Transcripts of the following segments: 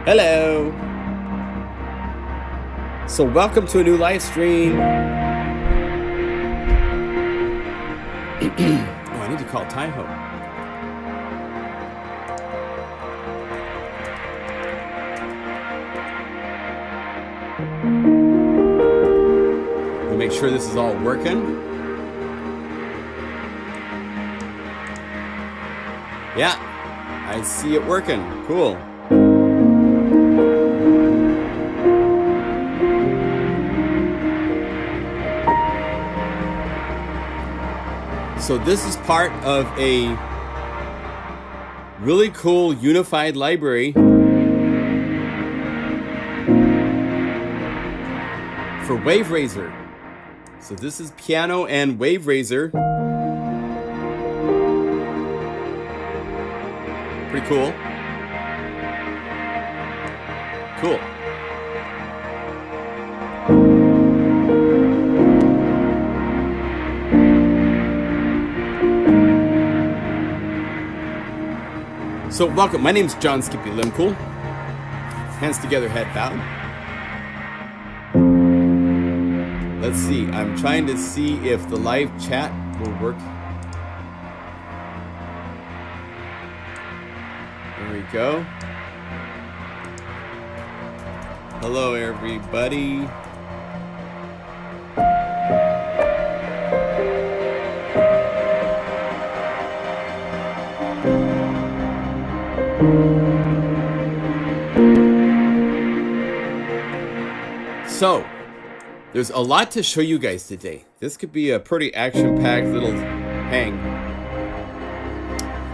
Hello. So welcome to a new live stream. Oh, I need to call Taiho. We'll make sure this is all working. Yeah, I see it working. Cool. So this is part of a really cool unified library for Waverazor. So this is piano and Waverazor. Pretty cool. Cool. So welcome, my name's John Skippy Limcool. Hands together, head bowed. Let's see, I'm trying to see if the live chat will work. There we go. Hello everybody. So, there's a lot to show you guys today. This could be a pretty action-packed little hang.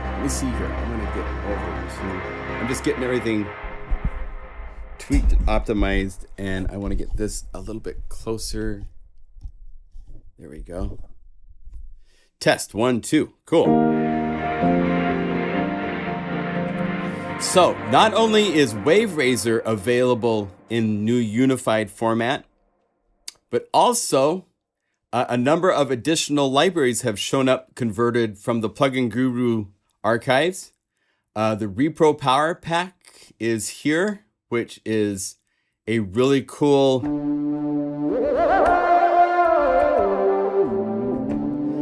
Let me see here. I'm gonna get over to. I'm just getting everything tweaked, optimized, and I want to get this a little bit closer. There we go. Test 1, 2. Cool. So, not only is Waverazor available in new unified format, but also a number of additional libraries have shown up converted from the PlugInGuru archives. The Repro Power Pack is here, which is a really cool.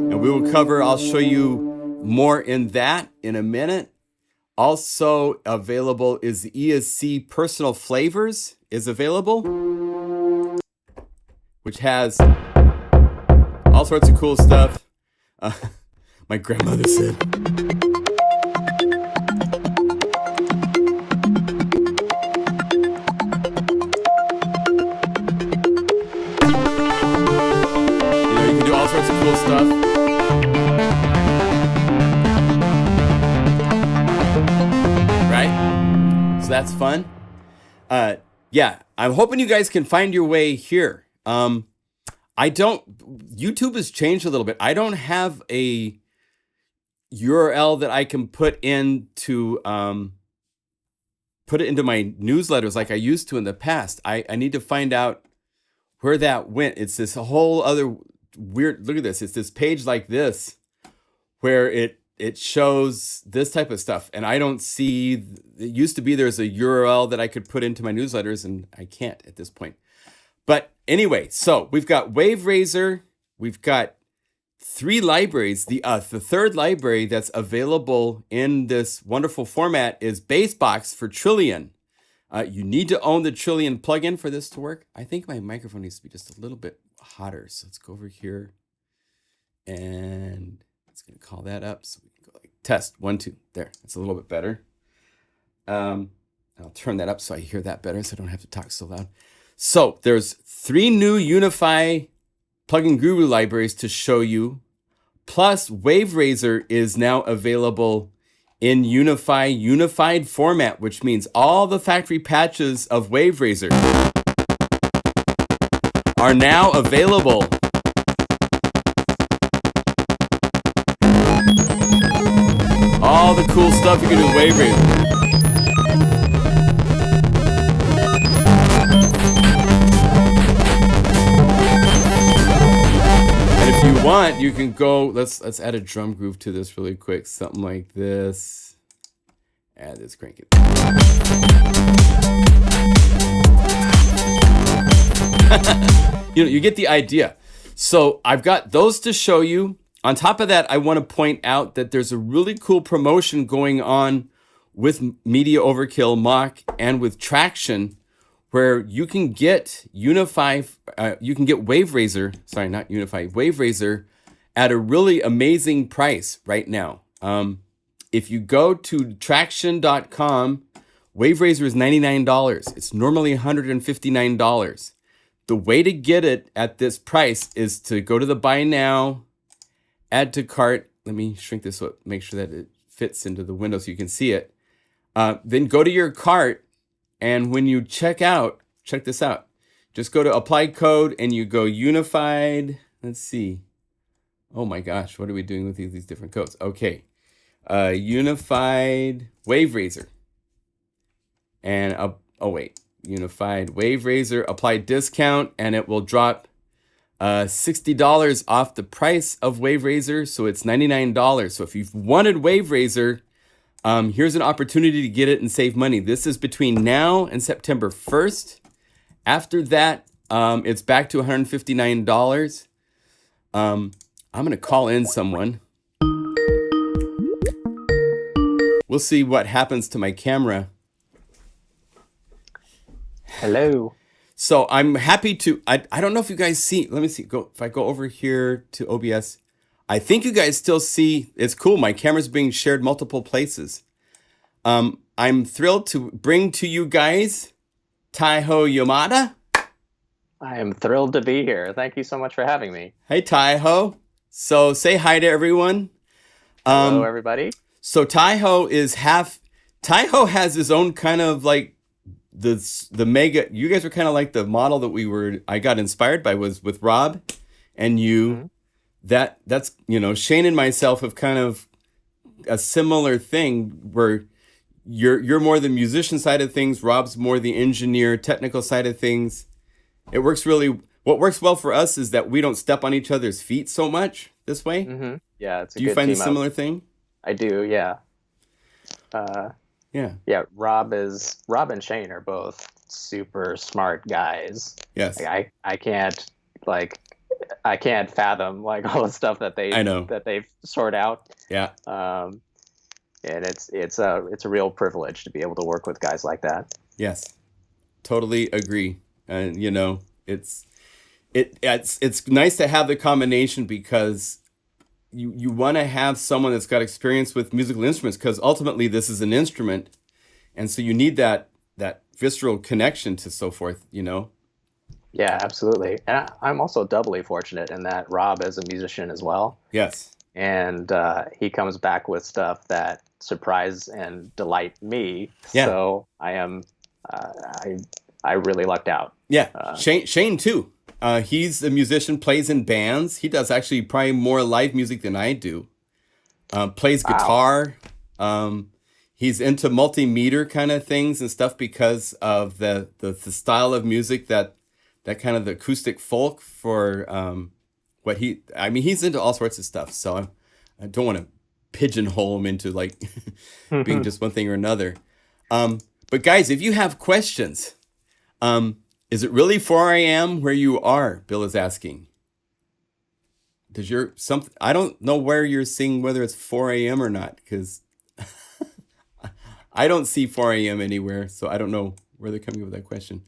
And we will cover, I'll show you more in that in a minute. Also available is the ESC Personal Flavors is available, which has all sorts of cool stuff. My grandmother said. You know, you can do all sorts of cool stuff. So that's fun. Yeah, I'm hoping you guys can find your way here. YouTube has changed a little bit. I don't have a URL that I can put into my newsletters like I used to in the past. I need to find out where that went. It's this whole other weird, look at this. It's this page like this where it shows this type of stuff. And I don't see, it used to be there's a URL that I could put into my newsletters and I can't at this point. But anyway, so we've got Waverazor, we've got 3 libraries. The third library that's available in this wonderful format is Basebox for Trillion. You need to own the Trillion plugin for this to work. I think my microphone needs to be just a little bit hotter. So let's go over here and it's going to call that up. So we can go like test 1, 2. There, that's a little bit better. I'll turn that up so I hear that better so I don't have to talk so loud. So there's 3 new Unify PlugInGuru libraries to show you. Plus Waverazor is now available in Unify unified format, which means all the factory patches of Waverazor are now available. All the cool stuff you can do with Waverazor. And if you you want, you can go, let's add a drum groove to this really quick. Something like this. Add this, crank it. You get the idea. So I've got those to show you. On top of that, I want to point out that there's a really cool promotion going on with Media Overkill, Mach, and with Traction, where you can get Unify, you can get Waverazor, sorry, not Unify, Waverazor at a really amazing price right now. If you go to traction.com, Waverazor is $99. It's normally $159. The way to get it at this price is to go to the buy now, add to cart. Let me shrink this so make sure that it fits into the window so you can see it. Then go to your cart, and when you check out, check this out. Just go to apply code and you go unified. Let's see. Oh my gosh, what are we doing with these different codes? Okay. Unified Waverazor. And Unified Waverazor, apply discount, and it will drop $60 off the price of Waverazor, so it's $99. So if you've wanted Waverazor, here's an opportunity to get it and save money. This is between now and September 1st. After that, it's back to $159. I'm going to call in someone. We'll see what happens to my camera. Hello. So I'm happy to, I don't know if you guys see, let me see, if I go over here to OBS, I think you guys still see, it's cool, my camera's being shared multiple places. I'm thrilled to bring to you guys Taiho Yamada. I am thrilled to be here. Thank you so much for having me. Hey Taiho. So say hi to everyone. Hello everybody. So Taiho has his own kind of like, the mega, you guys were kind of like the model that I got inspired by was with Rob and you. Mm-hmm. That's, Shane and myself have kind of a similar thing where you're more the musician side of things. Rob's more the engineer, technical side of things. What works well for us is that we don't step on each other's feet so much this way. Mm-hmm. Yeah. It's a do you find a similar thing? I do. Yeah. Yeah, Rob and Shane are both super smart guys. Yes. Like, I can't fathom like all the stuff that they've sorted out. Yeah. And it's a real privilege to be able to work with guys like that. Yes. Totally agree. And it's nice to have the combination because you want to have someone that's got experience with musical instruments because ultimately this is an instrument. And so you need that visceral connection to so forth, Yeah, absolutely. And I'm also doubly fortunate in that Rob is a musician as well. Yes. And he comes back with stuff that surprise and delight me. Yeah. So I am, I really lucked out. Yeah. Shane too. He's a musician, plays in bands. He does actually probably more live music than I do. Plays guitar. He's into multimeter kind of things and stuff because of the style of music that kind of the acoustic folk for he's into all sorts of stuff. So I don't want to pigeonhole him into like being just one thing or another. But guys, if you have questions, is it really 4 a.m. where you are? Bill is asking. I don't know where you're seeing whether it's 4 a.m. or not, because I don't see 4 a.m. anywhere, so I don't know where they're coming with that question.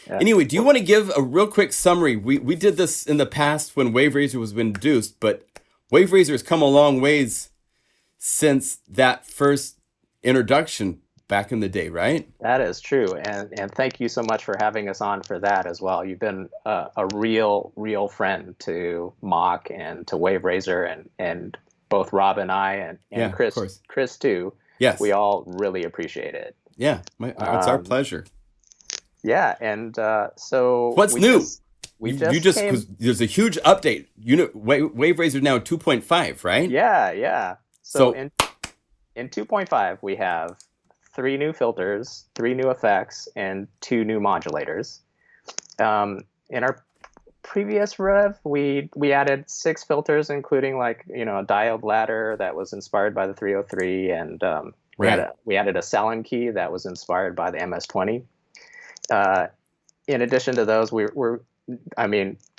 Yeah. Anyway, do you want to give a real quick summary? We did this in the past when Waverazor was introduced, but Waverazor has come a long ways since that first introduction back in the day, right? That is true, and thank you so much for having us on for that as well. You've been a real friend to Mach and to Waverazor and both Rob and I and Chris too. Yes, we all really appreciate it. Yeah, it's our pleasure. Yeah, and so what's new? Because there's a huge update. Waverazor now 2.5, right? Yeah. So in 2.5 we have 3 new filters, 3 new effects, and 2 new modulators. In our previous rev, we added 6 filters, including like a diode ladder that was inspired by the 303, and we added a Salon key that was inspired by the MS-20. In addition to those,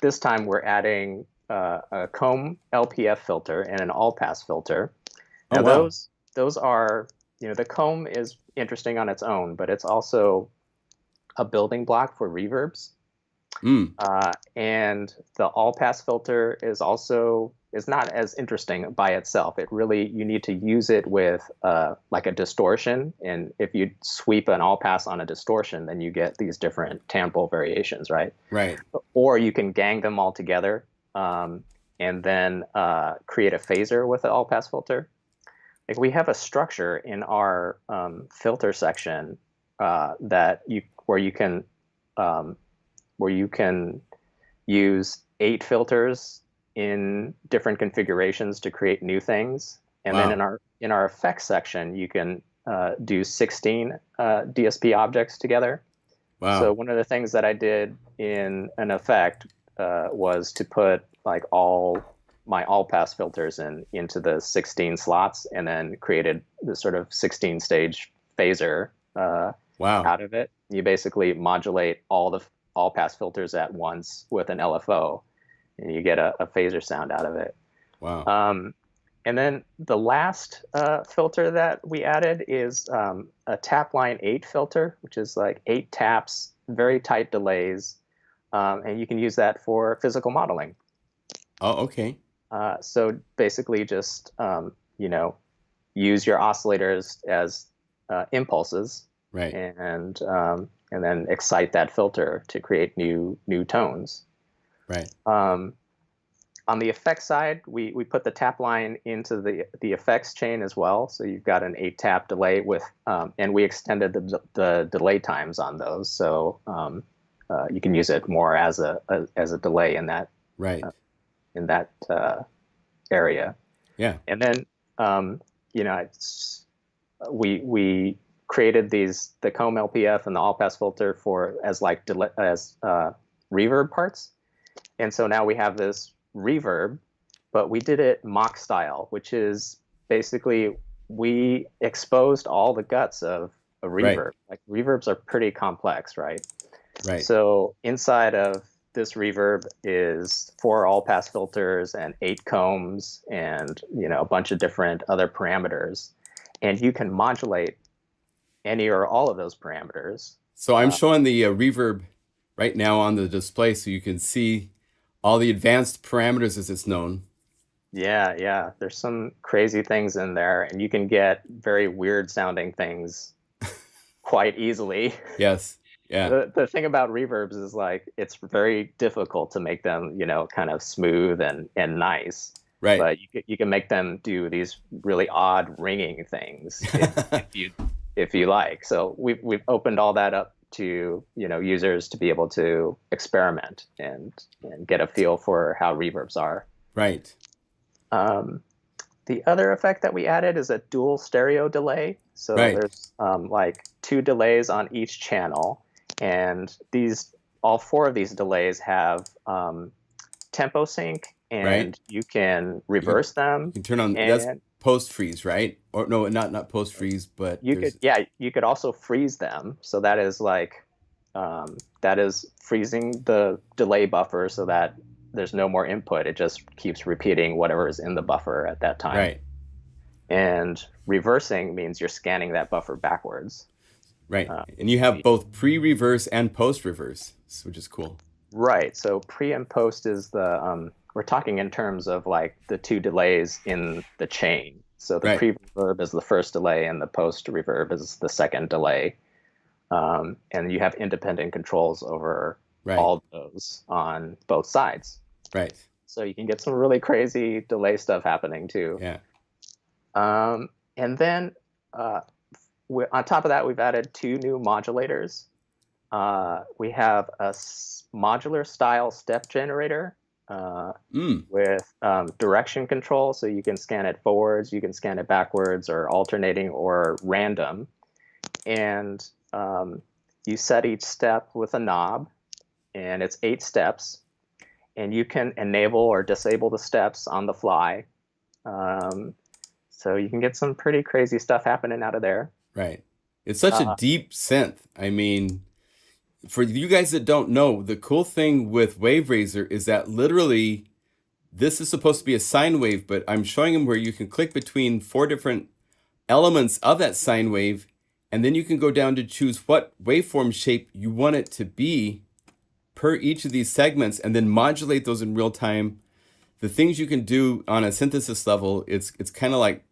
this time we're adding a comb LPF filter and an all-pass filter. Now those are, the comb is interesting on its own, but it's also a building block for reverbs. And the all-pass filter is not as interesting by itself. You need to use it with like a distortion, and if you sweep an all-pass on a distortion, then you get these different tempo variations, right? Right. Or you can gang them all together and then create a phaser with the all-pass filter. Like we have a structure in our filter section where you can use 8 filters in different configurations to create new things, and then in our effects section you can do 16 DSP objects together. Wow. So one of the things that I did in an effect was to put like all my all-pass filters into the 16 slots, and then created this sort of 16-stage phaser out of it. You basically modulate all the all-pass filters at once with an LFO, and you get a phaser sound out of it. Wow. And then the last filter that we added is a tap line 8 filter, which is like 8 taps, very tight delays, and you can use that for physical modeling. Oh, okay. So basically just, use your oscillators as impulses, right, and then excite that filter to create new tones. Right. On the effects side, we put the tap line into the effects chain as well. So you've got an 8-tap delay and we extended the delay times on those. So you can use it more as a delay in that right. In that area. Yeah. And then we created the comb LPF and the all-pass filter as reverb parts. And so now we have this reverb, but we did it mock style, which is basically we exposed all the guts of a reverb. Right. Like reverbs are pretty complex, right? Right. So inside of this reverb is 4 all-pass filters and 8 combs and a bunch of different other parameters, and you can modulate any or all of those parameters. So I'm showing the reverb right now on the display, so you can see all the advanced parameters as it's known. Yeah. There's some crazy things in there, and you can get very weird sounding things quite easily. Yes. Yeah. The thing about reverbs is like it's very difficult to make them, kind of smooth and nice. Right. But you can make them do these really odd ringing things if you like. So we've opened all that up to users to be able to experiment and get a feel for how reverbs are. Right. The other effect that we added is a dual stereo delay. So there's like 2 delays on each channel, and all 4 of these delays have tempo sync, and you can reverse them. You can turn on that's post freeze, right? Or no, not post freeze, but you could also freeze them. So that is like that is freezing the delay buffer so that there's no more input. It just keeps repeating whatever is in the buffer at that time. Right. And reversing means you're scanning that buffer backwards. Right. And you have both pre-reverse and post-reverse, which is cool. Right. So pre and post is we're talking in terms of like the 2 delays in the chain. So the pre-reverb is the first delay and the post-reverb is the second delay. And you have independent controls over all those on both sides. Right. So you can get some really crazy delay stuff happening too. Yeah. And then on top of that, we've added 2 new modulators. We have a modular style step generator with direction control. So you can scan it forwards, you can scan it backwards, or alternating, or random. And you set each step with a knob, and it's 8 steps. and you can enable or disable the steps on the fly. So you can get some pretty crazy stuff happening out of there. Right. It's such a deep synth. I mean, for you guys that don't know, the cool thing with Waverazor is that literally this is supposed to be a sine wave, but I'm showing them where you can click between 4 different elements of that sine wave, and then you can go down to choose what waveform shape you want it to be per each of these segments, and then modulate those in real time. The things you can do on a synthesis level, it's kind of like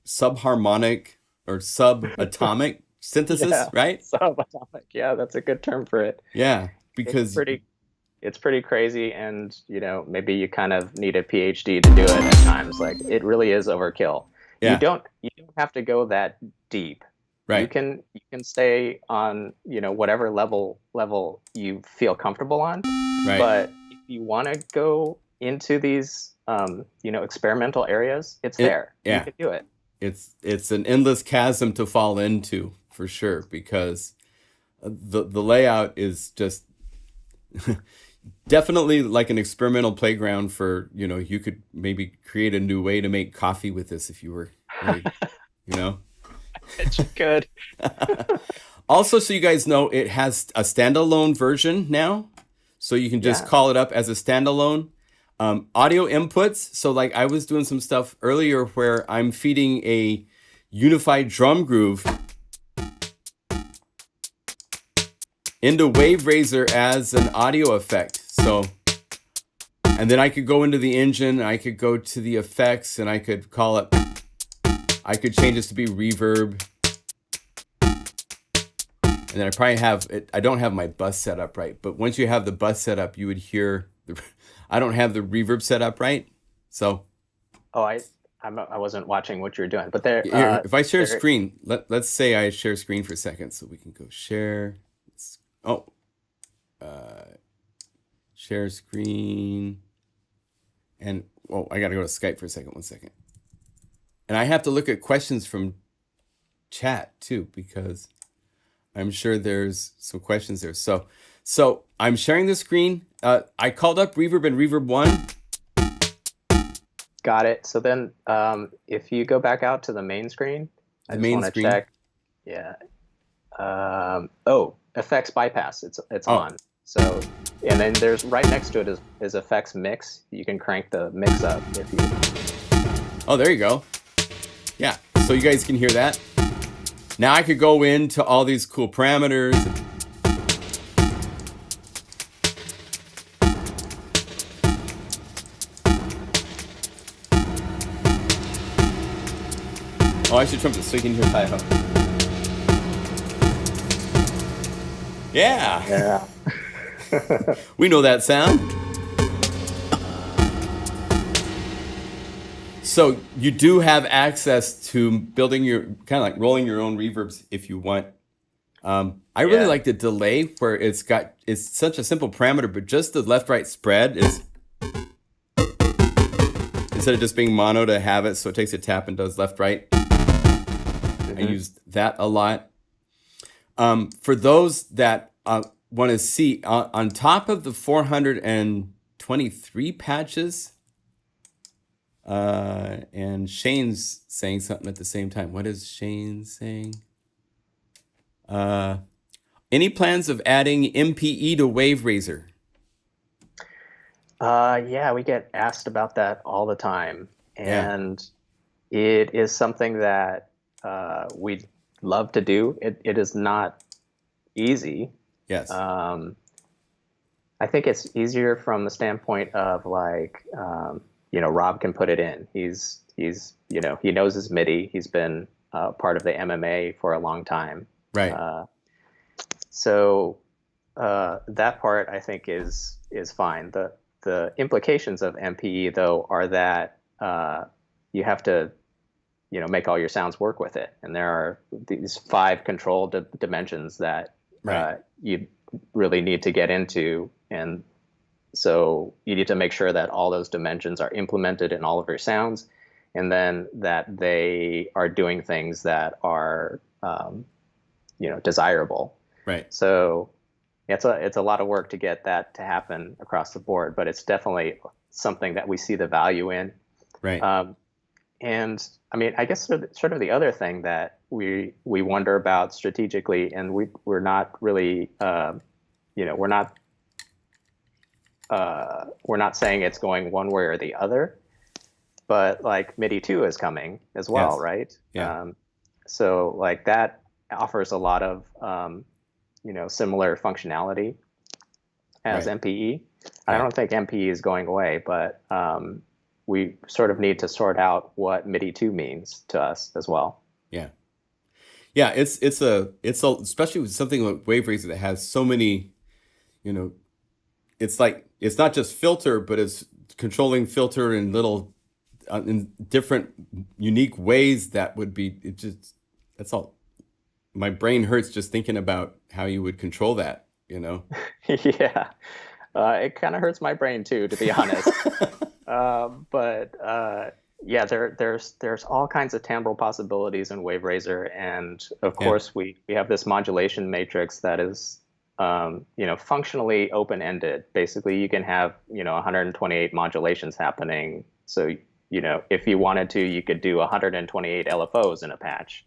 subharmonic or subatomic synthesis, Yeah, right? subatomic. Yeah, that's a good term for it. Yeah, because It's pretty crazy, and maybe you kind of need a PhD to do it at times. Like, it really is overkill. Yeah. You don't have to go that deep. Right. You can stay on whatever level you feel comfortable on. Right. But if you want to go into these experimental areas, it's there. Yeah. You can do it. It's an endless chasm to fall into, for sure, because the layout is just definitely like an experimental playground for, you could maybe create a new way to make coffee with this if you were really, It's good. Also, so you guys know, it has a standalone version now, so you can just call it up as a standalone. Audio inputs, so like I was doing some stuff earlier where I'm feeding a unified drum groove into Waverazor as an audio effect. So, and then I could go into the engine, I could go to the effects, and I could call it, I could change this to be reverb. And then I probably have it, I don't have my bus set up right, but once you have the bus set up, you would hear I don't have the reverb set up right. So I wasn't watching what you were doing, but there. Here, if I share screen, let's say I share screen for a second, so we can go share. Share screen, and I got to go to Skype for a second. 1 second, and I have to look at questions from chat too, because I'm sure there's some questions there. So I'm sharing the screen. I called up Reverb and Reverb 1. Got it. So then if you go back out to the main screen, I just want to check. Yeah. Effects bypass. It's on. So, and then there's right next to it is effects mix. You can crank the mix up if you. Oh, there you go. Yeah. So you guys can hear that. Now I could go into all these cool parameters. I should trumpet so you can hear Taiho. Yeah. We know that sound. So you do have access to building your, kind of like rolling your own reverbs if you want. I really like the delay where it's such a simple parameter, but just the left-right spread is, instead of just being mono, to have it so it takes a tap and does left-right. I used that a lot. For those that want to see, on top of the 423 patches, and Shane's saying something at the same time. What is Shane saying? Any plans of adding MPE to Waverazor? Yeah, we get asked about that all the time. And it is something that we'd love to do. It is not easy. Yes. I think it's easier from the standpoint of like, Rob can put it in. He's he knows his MIDI. He's been part of the MMA for a long time. Right. So that part I think is fine. The implications of MPE though are that you have to make all your sounds work with it, and there are these 5 control dimensions that you really need to get into, and so you need to make sure that all those dimensions are implemented in all of your sounds, and then that they are doing things that are desirable. Right. So it's a lot of work to get that to happen across the board, but it's definitely something that we see the value in. Right. And I mean, I guess sort of the other thing that we wonder about strategically, and we're not really, we're not saying it's going one way or the other, but like MIDI 2 is coming as well, Yes. right? Yeah. So like that offers a lot of similar functionality as Right. MPE. I Right. don't think MPE is going away, but we sort of need to sort out what MIDI 2 means to us as well. Yeah. Yeah, it's especially with something like Waverazor that has so many, it's like it's not just filter, but it's controlling filter in little in different unique ways that would be that's all. My brain hurts just thinking about how you would control that, Yeah, it kind of hurts my brain too, to be honest. But yeah, there's all kinds of timbral possibilities in Waverazor, and of course we have this modulation matrix that is functionally open-ended. Basically, you can have 128 modulations happening. So if you wanted to, you could do 128 LFOs in a patch.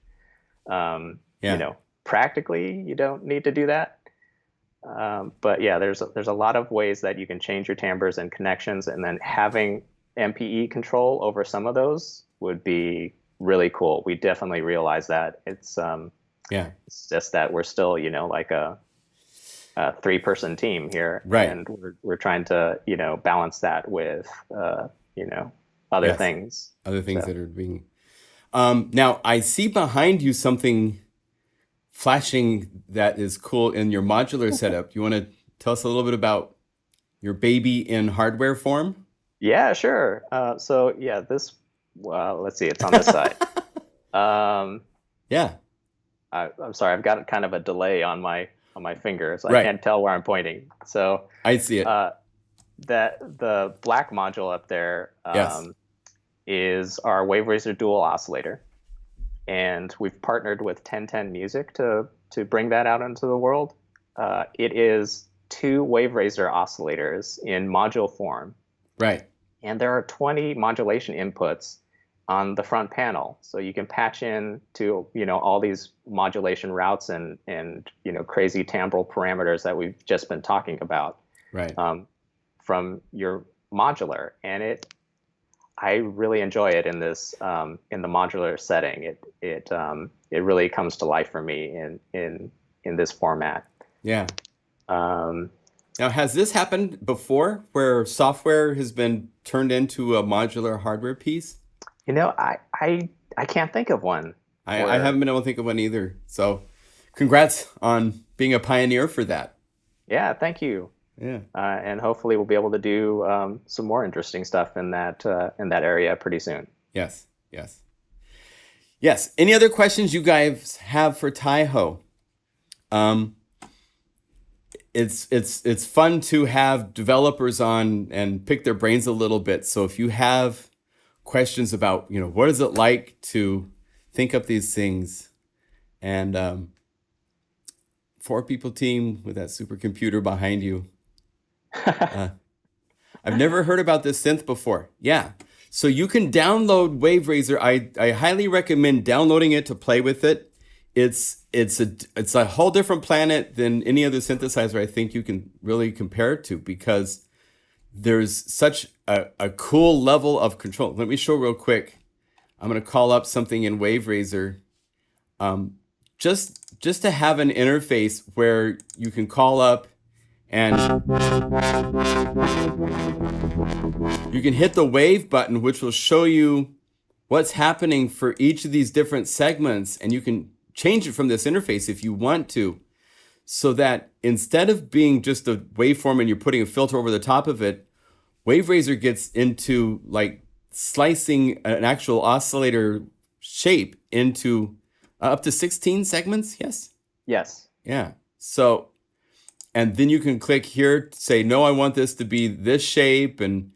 Practically, you don't need to do that. But yeah, there's a lot of ways that you can change your timbres and connections, and then having MPE control over some of those would be really cool. We definitely realize that. It's just that we're still like a 3-person team here, Right. And we're trying to balance that with other things. Other things that are being. Now I see behind you something flashing that is cool in your modular setup. You want to tell us a little bit about your baby in hardware form? Yeah, sure. So yeah, this. Well, let's see. It's on this side. Yeah. I'm sorry. I've got kind of a delay on my finger, so Right. I can't tell where I'm pointing. So I see it. That the black module up there Yes. is our Waverazor dual oscillator, and we've partnered with 1010 Music to bring that out into the world. It is 2 Waverazor oscillators in module form. Right. And there are 20 modulation inputs on the front panel. So you can patch in to, all these modulation routes and crazy timbral parameters that we've just been talking about. Right. From your modular. And I really enjoy it in this, in the modular setting. It really comes to life for me in this format. Yeah. Now, has this happened before where software has been turned into a modular hardware piece? I can't think of one. I haven't been able to think of one either. So congrats on being a pioneer for that. Yeah, thank you. Yeah. And hopefully we'll be able to do some more interesting stuff in that area pretty soon. Yes. Yes. Yes. Any other questions you guys have for Taiho? It's fun to have developers on and pick their brains a little bit. So if you have questions about, what is it like to think up these things, and 4-people team with that supercomputer behind you. I've never heard about this synth before. Yeah. So you can download Waverazor. I highly recommend downloading it to play with it. It's a whole different planet than any other synthesizer I think you can really compare it to, because there's such a cool level of control. Let me show real quick. I'm going to call up something in Waverazor. Just to have an interface where you can call up and you can hit the wave button, which will show you what's happening for each of these different segments, and you can change it from this interface if you want to, so that instead of being just a waveform and you're putting a filter over the top of it, Waverazor gets into like slicing an actual oscillator shape into up to 16 segments. Yes. Yes. Yeah. So, and then you can click here to say, no, I want this to be this shape, and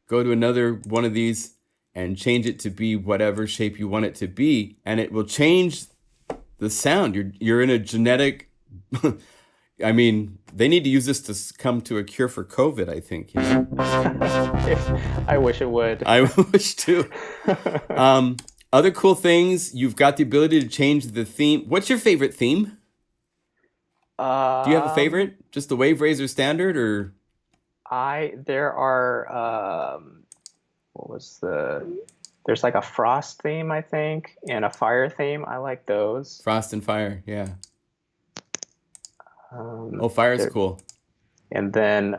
go to another one of these and change it to be whatever shape you want it to be. And it will change the sound. You're in a genetic, I mean, they need to use this to come to a cure for COVID, I think. You know? I wish it would. I wish too. Other cool things, you've got the ability to change the theme. What's your favorite theme? Do you have a favorite? Just the Waverazor standard, or? There are, there's like a frost theme, I think, and a fire theme. I like those. Frost and fire, yeah. Fire's cool. And then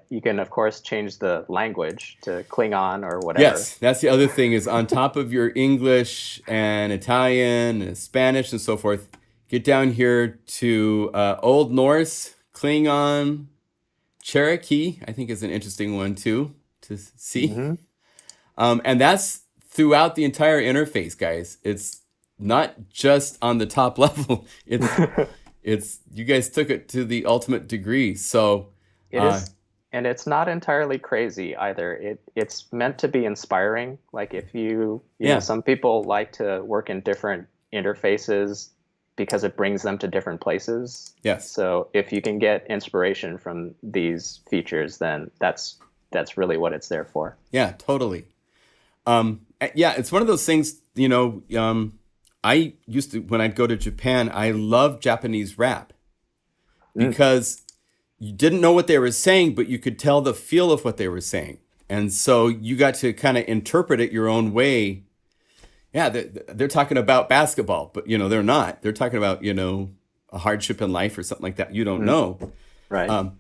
you can, of course, change the language to Klingon or whatever. Yes, that's the other thing is on top of your English and Italian and Spanish and so forth, get down here to Old Norse, Klingon, Cherokee, I think is an interesting one too to see. Mm-hmm. And that's throughout the entire interface, guys. It's not just on the top level. It's you guys took it to the ultimate degree. So it is, and it's not entirely crazy either. It's meant to be inspiring. Like if you know, some people like to work in different interfaces because it brings them to different places. Yes. So if you can get inspiration from these features, then that's really what it's there for. Yeah, totally. It's one of those things, you know, I used to, when I'd go to Japan, I loved Japanese rap because you didn't know what they were saying, but you could tell the feel of what they were saying. And so you got to kind of interpret it your own way. Yeah, they're talking about basketball, but, you know, they're not. They're talking about, you know, a hardship in life or something like that. You don't know. Right.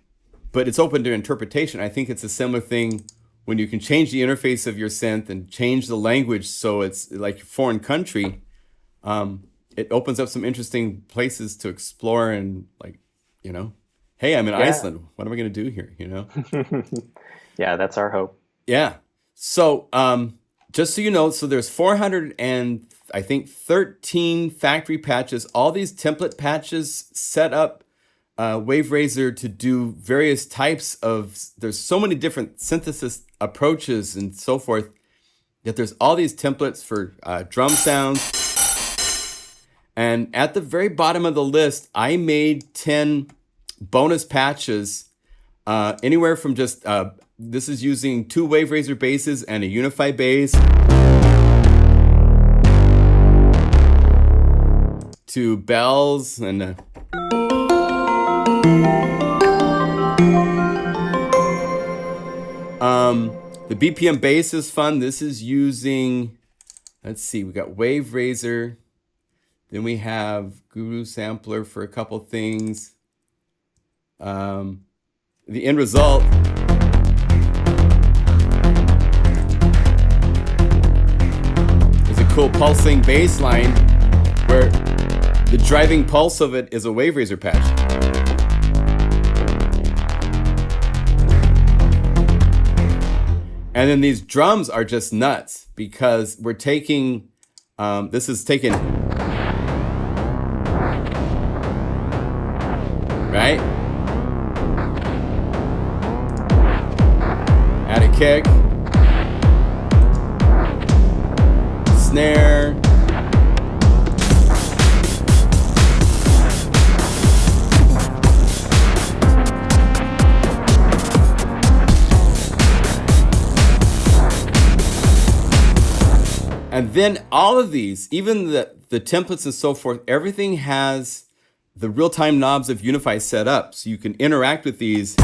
But it's open to interpretation. I think it's a similar thing when you can change the interface of your synth and change the language so it's like a foreign country. It opens up some interesting places to explore and, like, you know, hey, I'm in Iceland. What am I going to do here? You know? Yeah, that's our hope. Yeah. So, just so you know, so there's 413 factory patches. All these template patches set up Waverazor to do various types of, there's so many different synthesis approaches and so forth, that there's all these templates for drum sounds. And at the very bottom of the list, I made 10 bonus patches, anywhere from just, this is using 2 Waverazor basses and a Unify bass, to bells and the BPM bass is fun. This is using, let's see, we got Waverazor. Then we have Guru Sampler for a couple things. The end result is a cool pulsing bass line where the driving pulse of it is a Waverazor patch. And then these drums are just nuts because we're taking, this is taken, right? Add a kick, snare, and then all of these, even the templates and so forth, everything has the real-time knobs of Unify set up, so you can interact with these.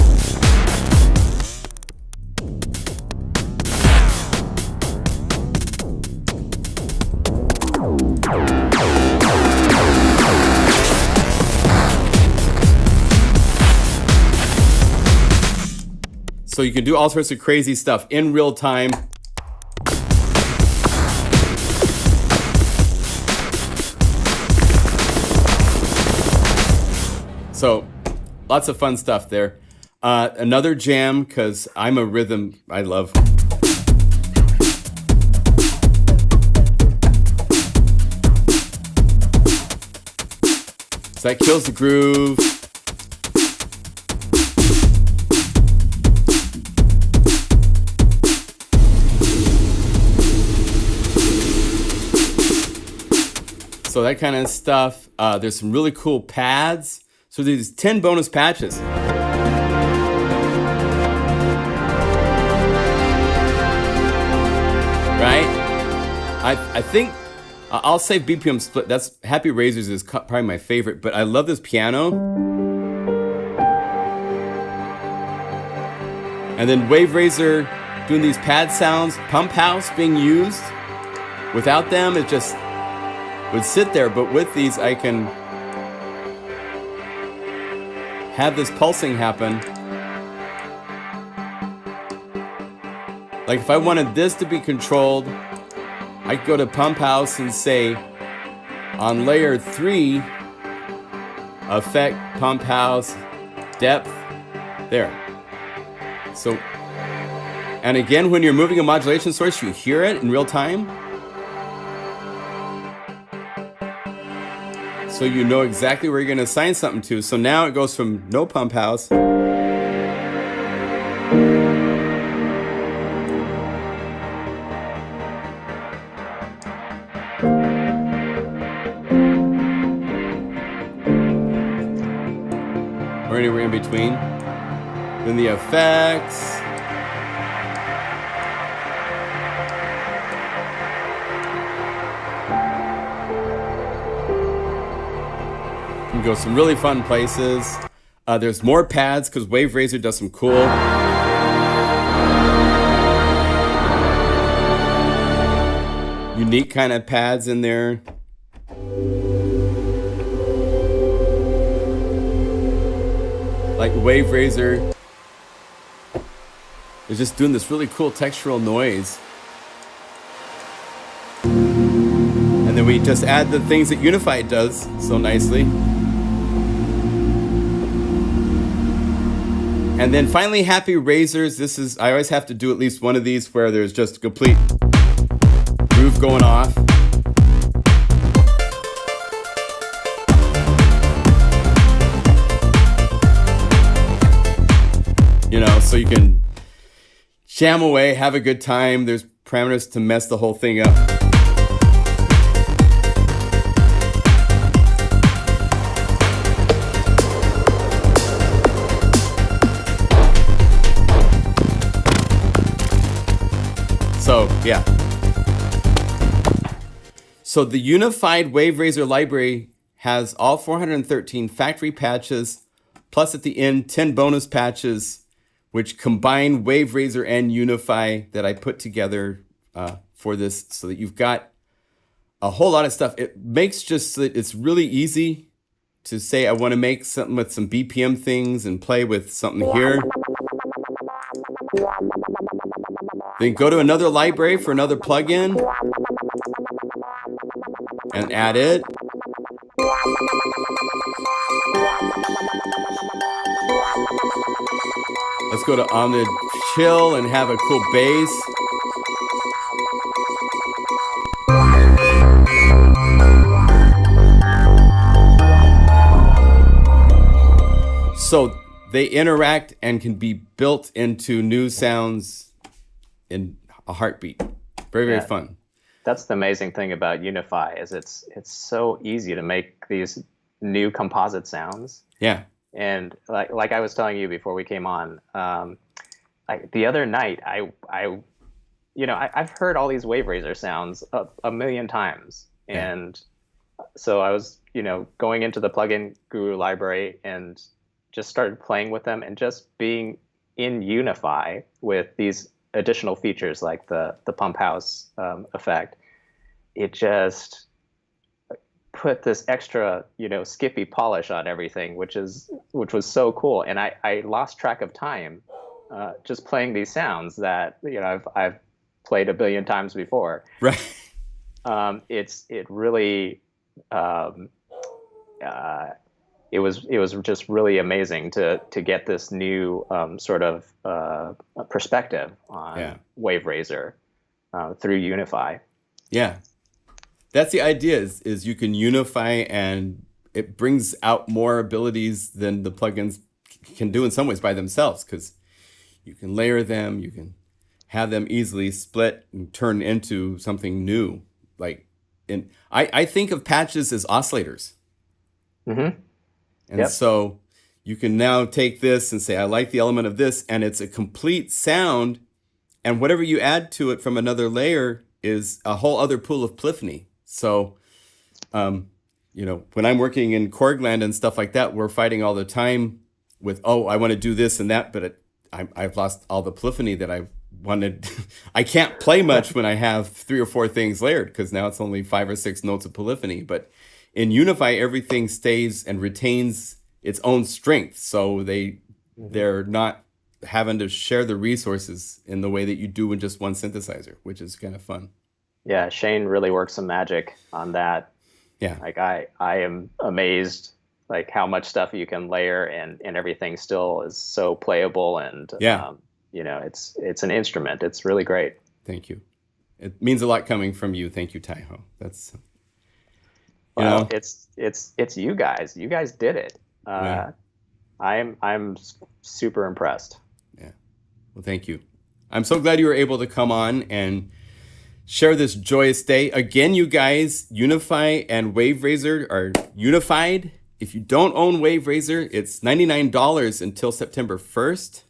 So you can do all sorts of crazy stuff in real time. So lots of fun stuff there. Another jam, because I'm a rhythm I love. So that kills the groove. So that kind of stuff. There's some really cool pads. So these 10 bonus patches. Right? I think I'll say BPM split. That's Happy Razors is probably my favorite, but I love this piano. And then Waverazor doing these pad sounds, pump house being used. Without them, it just would sit there, but with these I can have this pulsing happen. Like if I wanted this to be controlled, I could go to Pump House and say, on layer 3, effect, Pump House, depth, there. So, and again, when you're moving a modulation source, you hear it in real time. So you know exactly where you're going to assign something to. So now it goes from no Pump House or anywhere in between. Then the effects. Can go some really fun places. There's more pads because Waverazor does some cool unique kind of pads in there. Like Waverazor is just doing this really cool textural noise. And then we just add the things that Unify does so nicely. And then finally, Happy Razors. This is, I always have to do at least one of these where there's just a complete groove going off. You know, so you can jam away, have a good time. There's parameters to mess the whole thing up. So, yeah. So the unified Waverazor library has all 413 factory patches, plus at the end, 10 bonus patches, which combine Waverazor and Unify that I put together for this so that you've got a whole lot of stuff. It makes just so that it's really easy to say, I want to make something with some BPM things and play with something here. Then go to another library for another plugin and add it. Let's go to On the Chill and have a cool bass. So they interact and can be built into new sounds in a heartbeat. Very, very fun. That's the amazing thing about Unify is it's so easy to make these new composite sounds. Yeah. And like I was telling you before we came on, the other night I've heard all these Waverazor sounds a million times, and so I was going into the PlugInGuru library and just started playing with them and just being in Unify with these additional features like the pump house effect. It just put this extra, skippy polish on everything, which was so cool. And I lost track of time just playing these sounds that I've played a billion times before. Right. It really it was just really amazing to get this new sort of perspective on Waverazor through Unify. Yeah. That's the idea is you can unify and it brings out more abilities than the plugins can do in some ways by themselves, because you can layer them, you can have them easily split and turn into something new. Like I think of patches as oscillators. Mm-hmm. And Yep. so you can now take this and say, I like the element of this, and it's a complete sound. And whatever you add to it from another layer is a whole other pool of polyphony. So, when I'm working in Korgland and stuff like that, we're fighting all the time with, I want to do this and that, but I've lost all the polyphony that I wanted. I can't play much when I have 3 or 4 things layered, because now it's only 5 or 6 notes of polyphony. But in Unify, everything stays and retains its own strength. So they're not having to share the resources in the way that you do in just one synthesizer, which is kind of fun. Yeah, Shane really worked some magic on that. Yeah. Like I am amazed like how much stuff you can layer and everything still is so playable and it's an instrument. It's really great. Thank you. It means a lot coming from you. Thank you, Taiho. That's it's you guys. You guys did it. Yeah. I'm super impressed. Yeah. Well, thank you. I'm so glad you were able to come on and share this joyous day. Again, you guys, Unify and Waverazor are unified. If you don't own Waverazor, it's $99 until September 1st.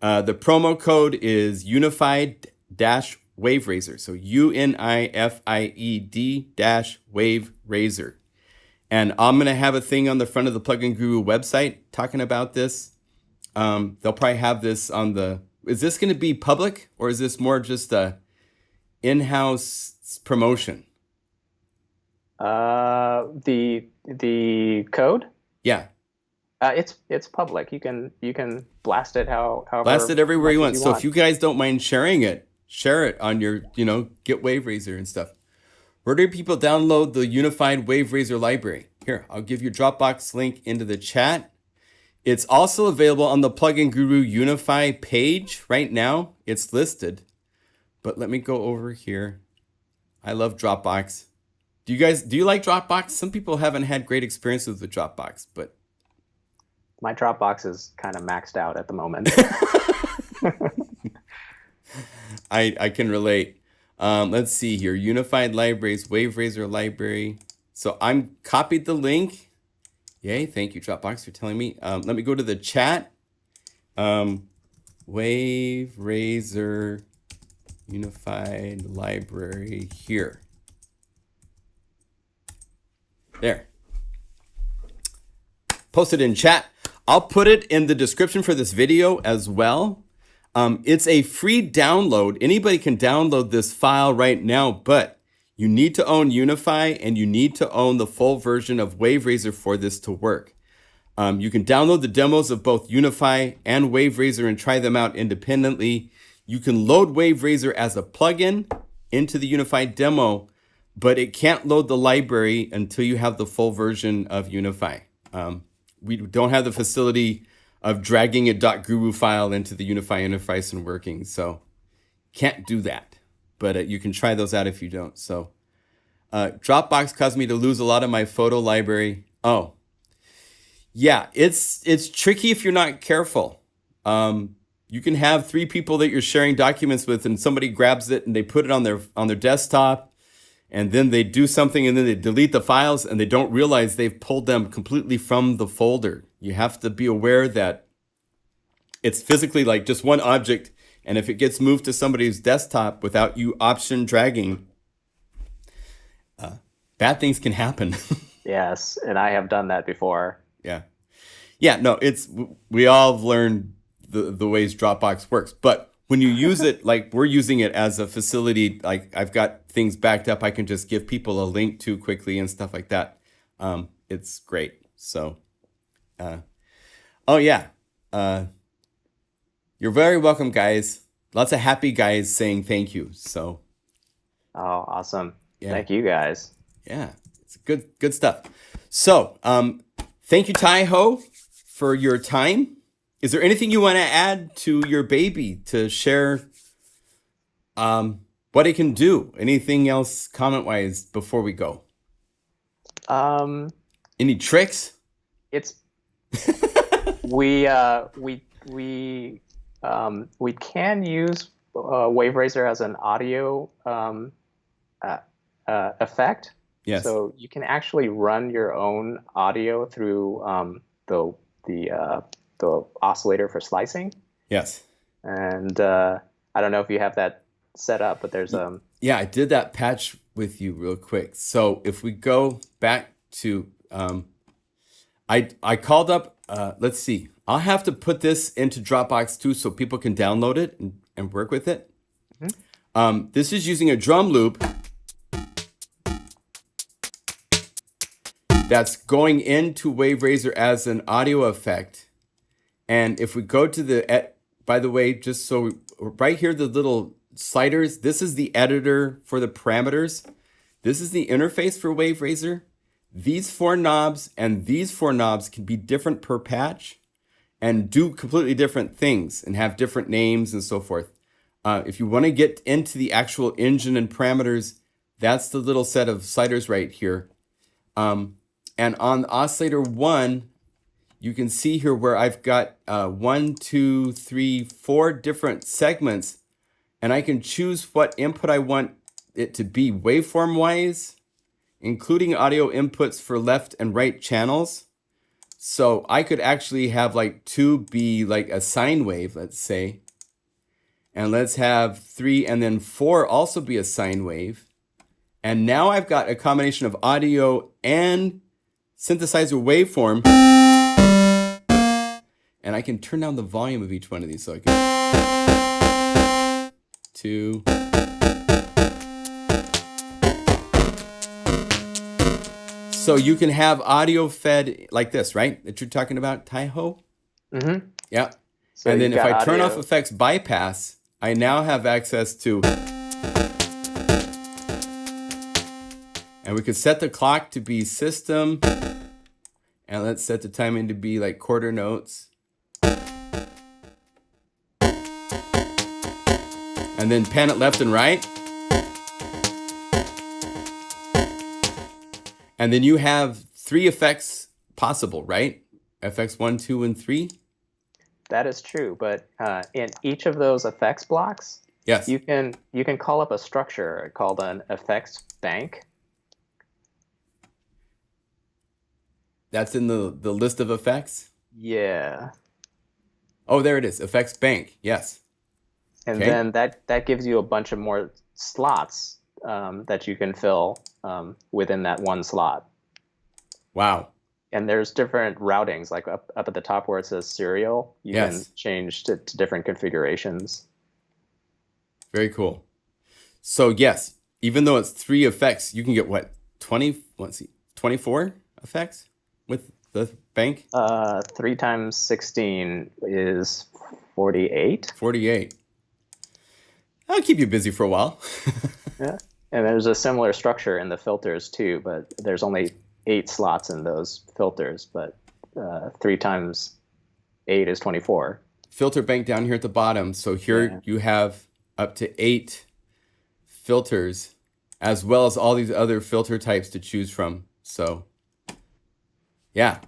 The promo code is Unified-Waverazor. So UNIFIED-Waverazor. And I'm going to have a thing on the front of the PlugInGuru website talking about this. They'll probably have this on is this going to be public, or is this more just a in-house promotion? The code? Yeah. It's public. You can blast it however Blast it everywhere you want. So want. if you guys don't mind sharing it, share it on your, Get Waverazor and stuff. Where do people download the Unified Waverazor library? Here, I'll give you a Dropbox link into the chat. It's also available on the PlugInGuru Unify page right now. It's listed. But let me go over here. I love Dropbox. Do you like Dropbox? Some people haven't had great experiences with Dropbox, but my Dropbox is kind of maxed out at the moment. I can relate. Let's see here. Unified libraries, Waverazor library. So I'm copied the link. Yay, thank you, Dropbox, for telling me. Let me go to the chat. Waverazor Unified library here. There. Post it in chat. I'll put it in the description for this video as well. It's a free download. Anybody can download this file right now, but you need to own Unify and you need to own the full version of Waverazor for this to work. You can download the demos of both Unify and Waverazor and try them out independently. You can load Waverazor as a plugin into the Unify demo, but it can't load the library until you have the full version of Unify. We don't have the facility of dragging a .guru file into the Unify interface and working, so can't do that. But you can try those out if you don't. So Dropbox caused me to lose a lot of my photo library. Oh, yeah, it's tricky if you're not careful. You can have 3 people that you're sharing documents with, and somebody grabs it and they put it on their desktop, and then they do something and then they delete the files and they don't realize they've pulled them completely from the folder. You have to be aware that it's physically like just one object, and if it gets moved to somebody's desktop without you option dragging, bad things can happen. Yes, and I have done that before. Yeah, no, we all have learned the ways Dropbox works, but when you use it, like we're using it as a facility, like I've got things backed up I can just give people a link to quickly and stuff like that. It's great. So, you're very welcome, guys. Lots of happy guys saying thank you. So, awesome. Yeah. Thank you guys. Yeah, it's good stuff. So, thank you, Taiho, for your time. Is there anything you want to add to your baby to share what it can do? Anything else comment-wise before we go? Any tricks? It's we can use Waverazor as an audio effect. Yes. So you can actually run your own audio through the the oscillator for slicing. Yes. And I don't know if you have that set up, but there's Yeah, I did that patch with you real quick. So if we go back to, I called up, let's see, I'll have to put this into Dropbox too so people can download it and work with it. This is using a drum loop that's going into Waverazor as an audio effect. And if we go to the, by the way, just so right here, the little sliders, this is the editor for the parameters. This is the interface for Waverazor. These 4 knobs and these 4 knobs can be different per patch and do completely different things and have different names and so forth. If you want to get into the actual engine and parameters, that's the little set of sliders right here. And on oscillator 1, you can see here where I've got 1, 2, 3, 4 different segments, and I can choose what input I want it to be waveform wise, including audio inputs for left and right channels. So I could actually have like 2 be like a sine wave, let's say, and let's have 3 and then 4 also be a sine wave. And now I've got a combination of audio and synthesizer waveform. And I can turn down the volume of each one of these. So I can 2. So you can have audio fed like this, right? That you're talking about, Taiho? Mm-hmm. Yeah. So and then if I turn audio off effects bypass, I now have access to, and we could set the clock to be system, and let's set the timing to be like quarter notes. And then pan it left and right. And then you have 3 effects possible, right? FX 1, 2, and 3. That is true, but in each of those effects blocks, Yes. you can call up a structure called an effects bank. That's in the list of effects? Yeah. Oh, there it is. Effects bank. Yes. And Okay. then that gives you a bunch of more slots that you can fill within that one slot. Wow. And there's different routings, like up at the top where it says serial, you Yes. can change to different configurations. Very cool. So yes, even though it's 3 effects, you can get what? 24 effects with the bank? 3 times 16 is 48. 48. That'll keep you busy for a while. Yeah. And there's a similar structure in the filters too, but there's only 8 slots in those filters, but 3 times 8 is 24. Filter bank down here at the bottom. So here you have up to 8 filters, as well as all these other filter types to choose from. So yeah,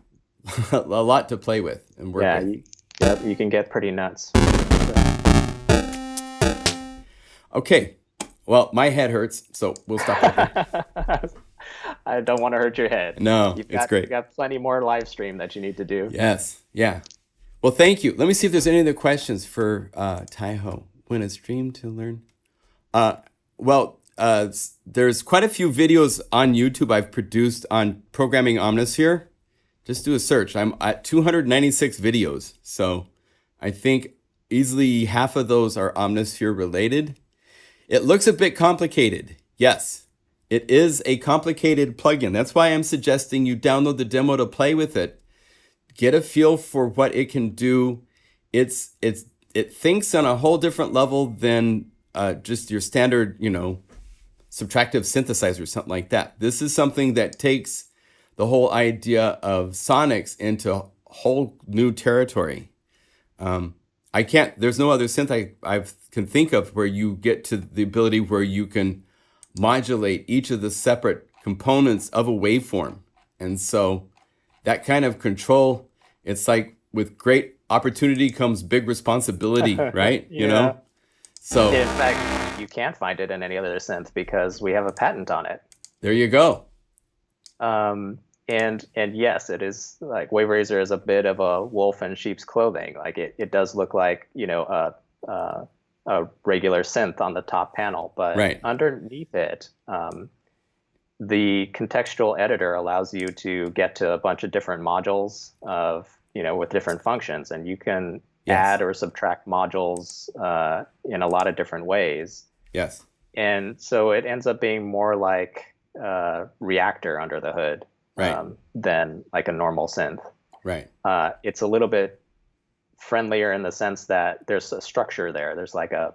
a lot to play with and work with. You can get pretty nuts. Okay, well, my head hurts, so we'll stop right there. I don't want to hurt your head. No, it's great. You've got plenty more live stream that you need to do. Yes, yeah. Well, thank you. Let me see if there's any other questions for Taiho. When a stream to learn? There's quite a few videos on YouTube I've produced on programming Omnisphere. Just do a search. I'm at 296 videos. So I think easily half of those are Omnisphere related. It looks a bit complicated. Yes, it is a complicated plugin. That's why I'm suggesting you download the demo to play with it. Get a feel for what it can do. It thinks on a whole different level than just your standard, subtractive synthesizer, something like that. This is something that takes the whole idea of sonics into whole new territory. There's no other synth I can think of where you get to the ability where you can modulate each of the separate components of a waveform. And so that kind of control, it's like with great opportunity comes big responsibility, right? Yeah. So in fact, you can't find it in any other synth because we have a patent on it. there you go. And yes, it is like Waverazor is a bit of a wolf in sheep's clothing. Like it does look like, a regular synth on the top panel, but Right. underneath it, the contextual editor allows you to get to a bunch of different modules with different functions, and you can Yes. add or subtract modules in a lot of different ways. Yes. And so it ends up being more like Reactor under the hood, Right. than like a normal synth. Right. It's a little bit friendlier in the sense that there's a structure there. There's like a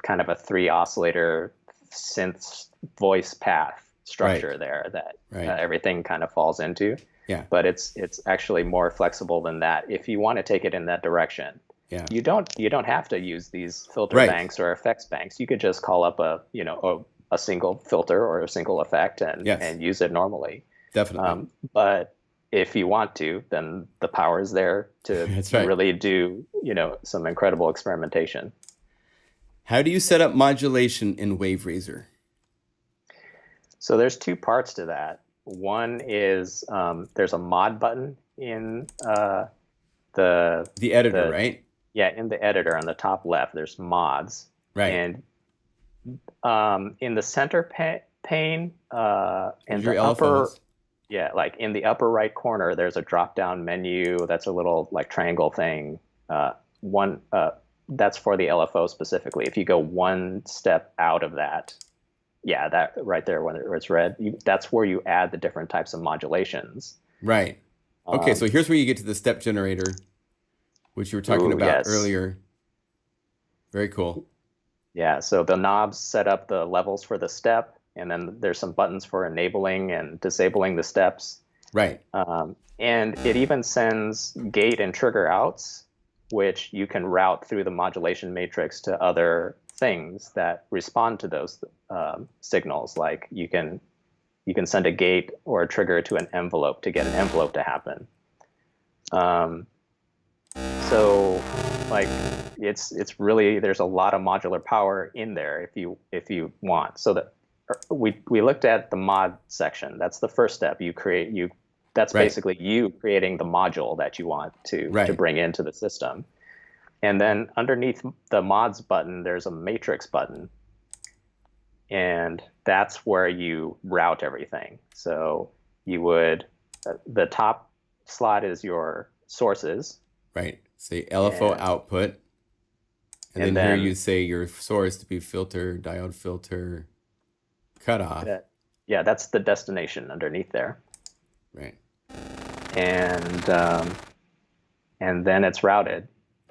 kind of a 3 oscillator synth voice path structure there that everything kind of falls into. Yeah. But it's actually more flexible than that if you want to take it in that direction. Yeah. You don't have to use these filter Right. banks or effects banks. You could just call up a single filter or a single effect and use it normally. Definitely. But if you want to, then the power is there to really do some incredible experimentation. How do you set up modulation in Waverazor? So there's 2 parts to that. One is there's a mod button in the editor, right? Yeah, in the editor on the top left, there's mods. Right. And in the center pane, in your the upper, LFOs. yeah, like in the upper right corner, there's a drop-down menu that's a little like triangle thing. That's for the LFO specifically. If you go one step out of that, yeah, that right there where it's red, that's where you add the different types of modulations. Right. Okay, so here's where you get to the step generator, which you were talking about earlier. Very cool. Yeah, so the knobs set up the levels for the step, and then there's some buttons for enabling and disabling the steps. Right. And it even sends gate and trigger outs, which you can route through the modulation matrix to other things that respond to those signals. Like you can send a gate or a trigger to an envelope to get an envelope to happen. So like it's really, there's a lot of modular power in there if you want. So that we looked at the mod section. That's the first step. That's basically you creating the module that you want to bring into the system. And then underneath the mods button, there's a matrix button. And that's where you route everything. So the top slot is your sources. Right. Say LFO output. And then here you say your source to be filter, diode filter, cutoff. Yeah, that's the destination underneath there. Right. And then it's routed.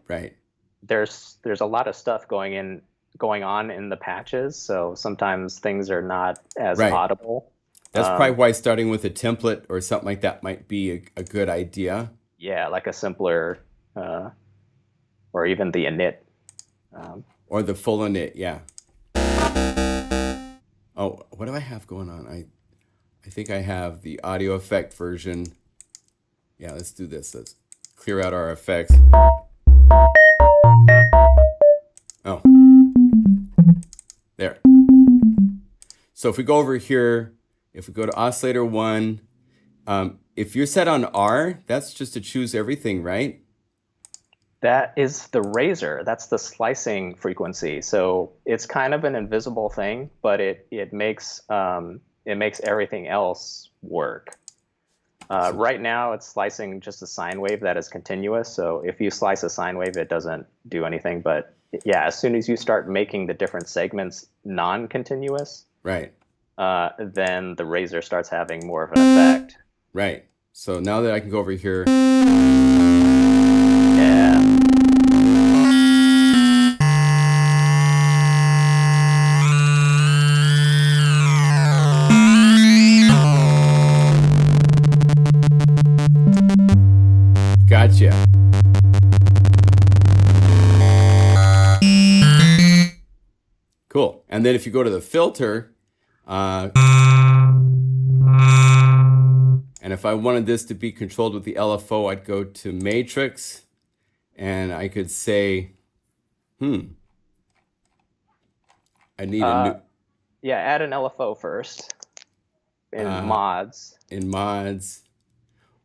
Right. There's a lot of stuff going on in the patches, so sometimes things are not as audible. That's probably why starting with a template or something like that might be a good idea. Yeah, like a simpler, or even the init. Or the full init, yeah. Oh, what do I have going on? I think I have the audio effect version. Yeah, let's do this. Let's clear out our effects. Oh, there. So if we go over here, if we go to oscillator 1, if you're set on R, that's just to choose everything, right? That is the razor. That's the slicing frequency. So it's kind of an invisible thing, but it makes everything else work. Right now, it's slicing just a sine wave that is continuous. So if you slice a sine wave, it doesn't do anything. But yeah, as soon as you start making the different segments non-continuous, right, then the razor starts having more of an effect. Right. So now that I can go over here. Yeah. Gotcha. Cool. And then if you go to the filter, and if I wanted this to be controlled with the LFO, I'd go to matrix and I could say, I need a new. Yeah, add an LFO first. in mods. In mods.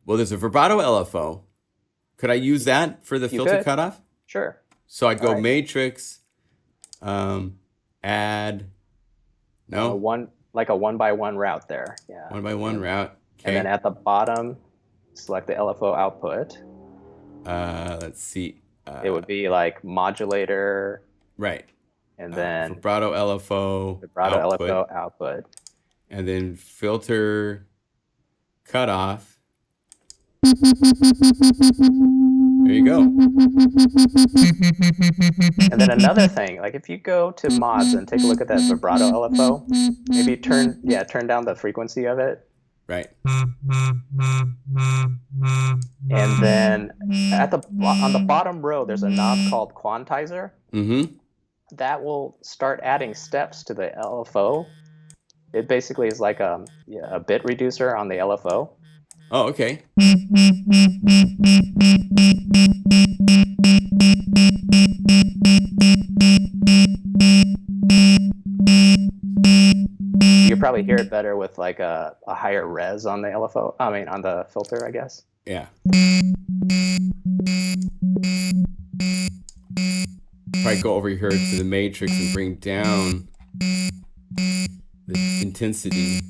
Well, there's a vibrato LFO. Could I use that for the filter cutoff? Sure. So I'd go matrix, add, like a 1x1 route there. Yeah. 1x1 route. Okay. And then at the bottom, select the LFO output. Let's see. It would be like modulator. Right. And then vibrato LFO. LFO output. And then filter cutoff. There you go. And then another thing, like if you go to mods and take a look at that vibrato LFO, maybe turn down the frequency of it. Right. And then on the bottom row, there's a knob called quantizer. Mm-hmm. That will start adding steps to the LFO. It basically is like a bit reducer on the LFO. Oh, okay. You could probably hear it better with like a higher res on the LFO. I mean, on the filter, I guess. Yeah. Probably go over here to the matrix and bring down the intensity.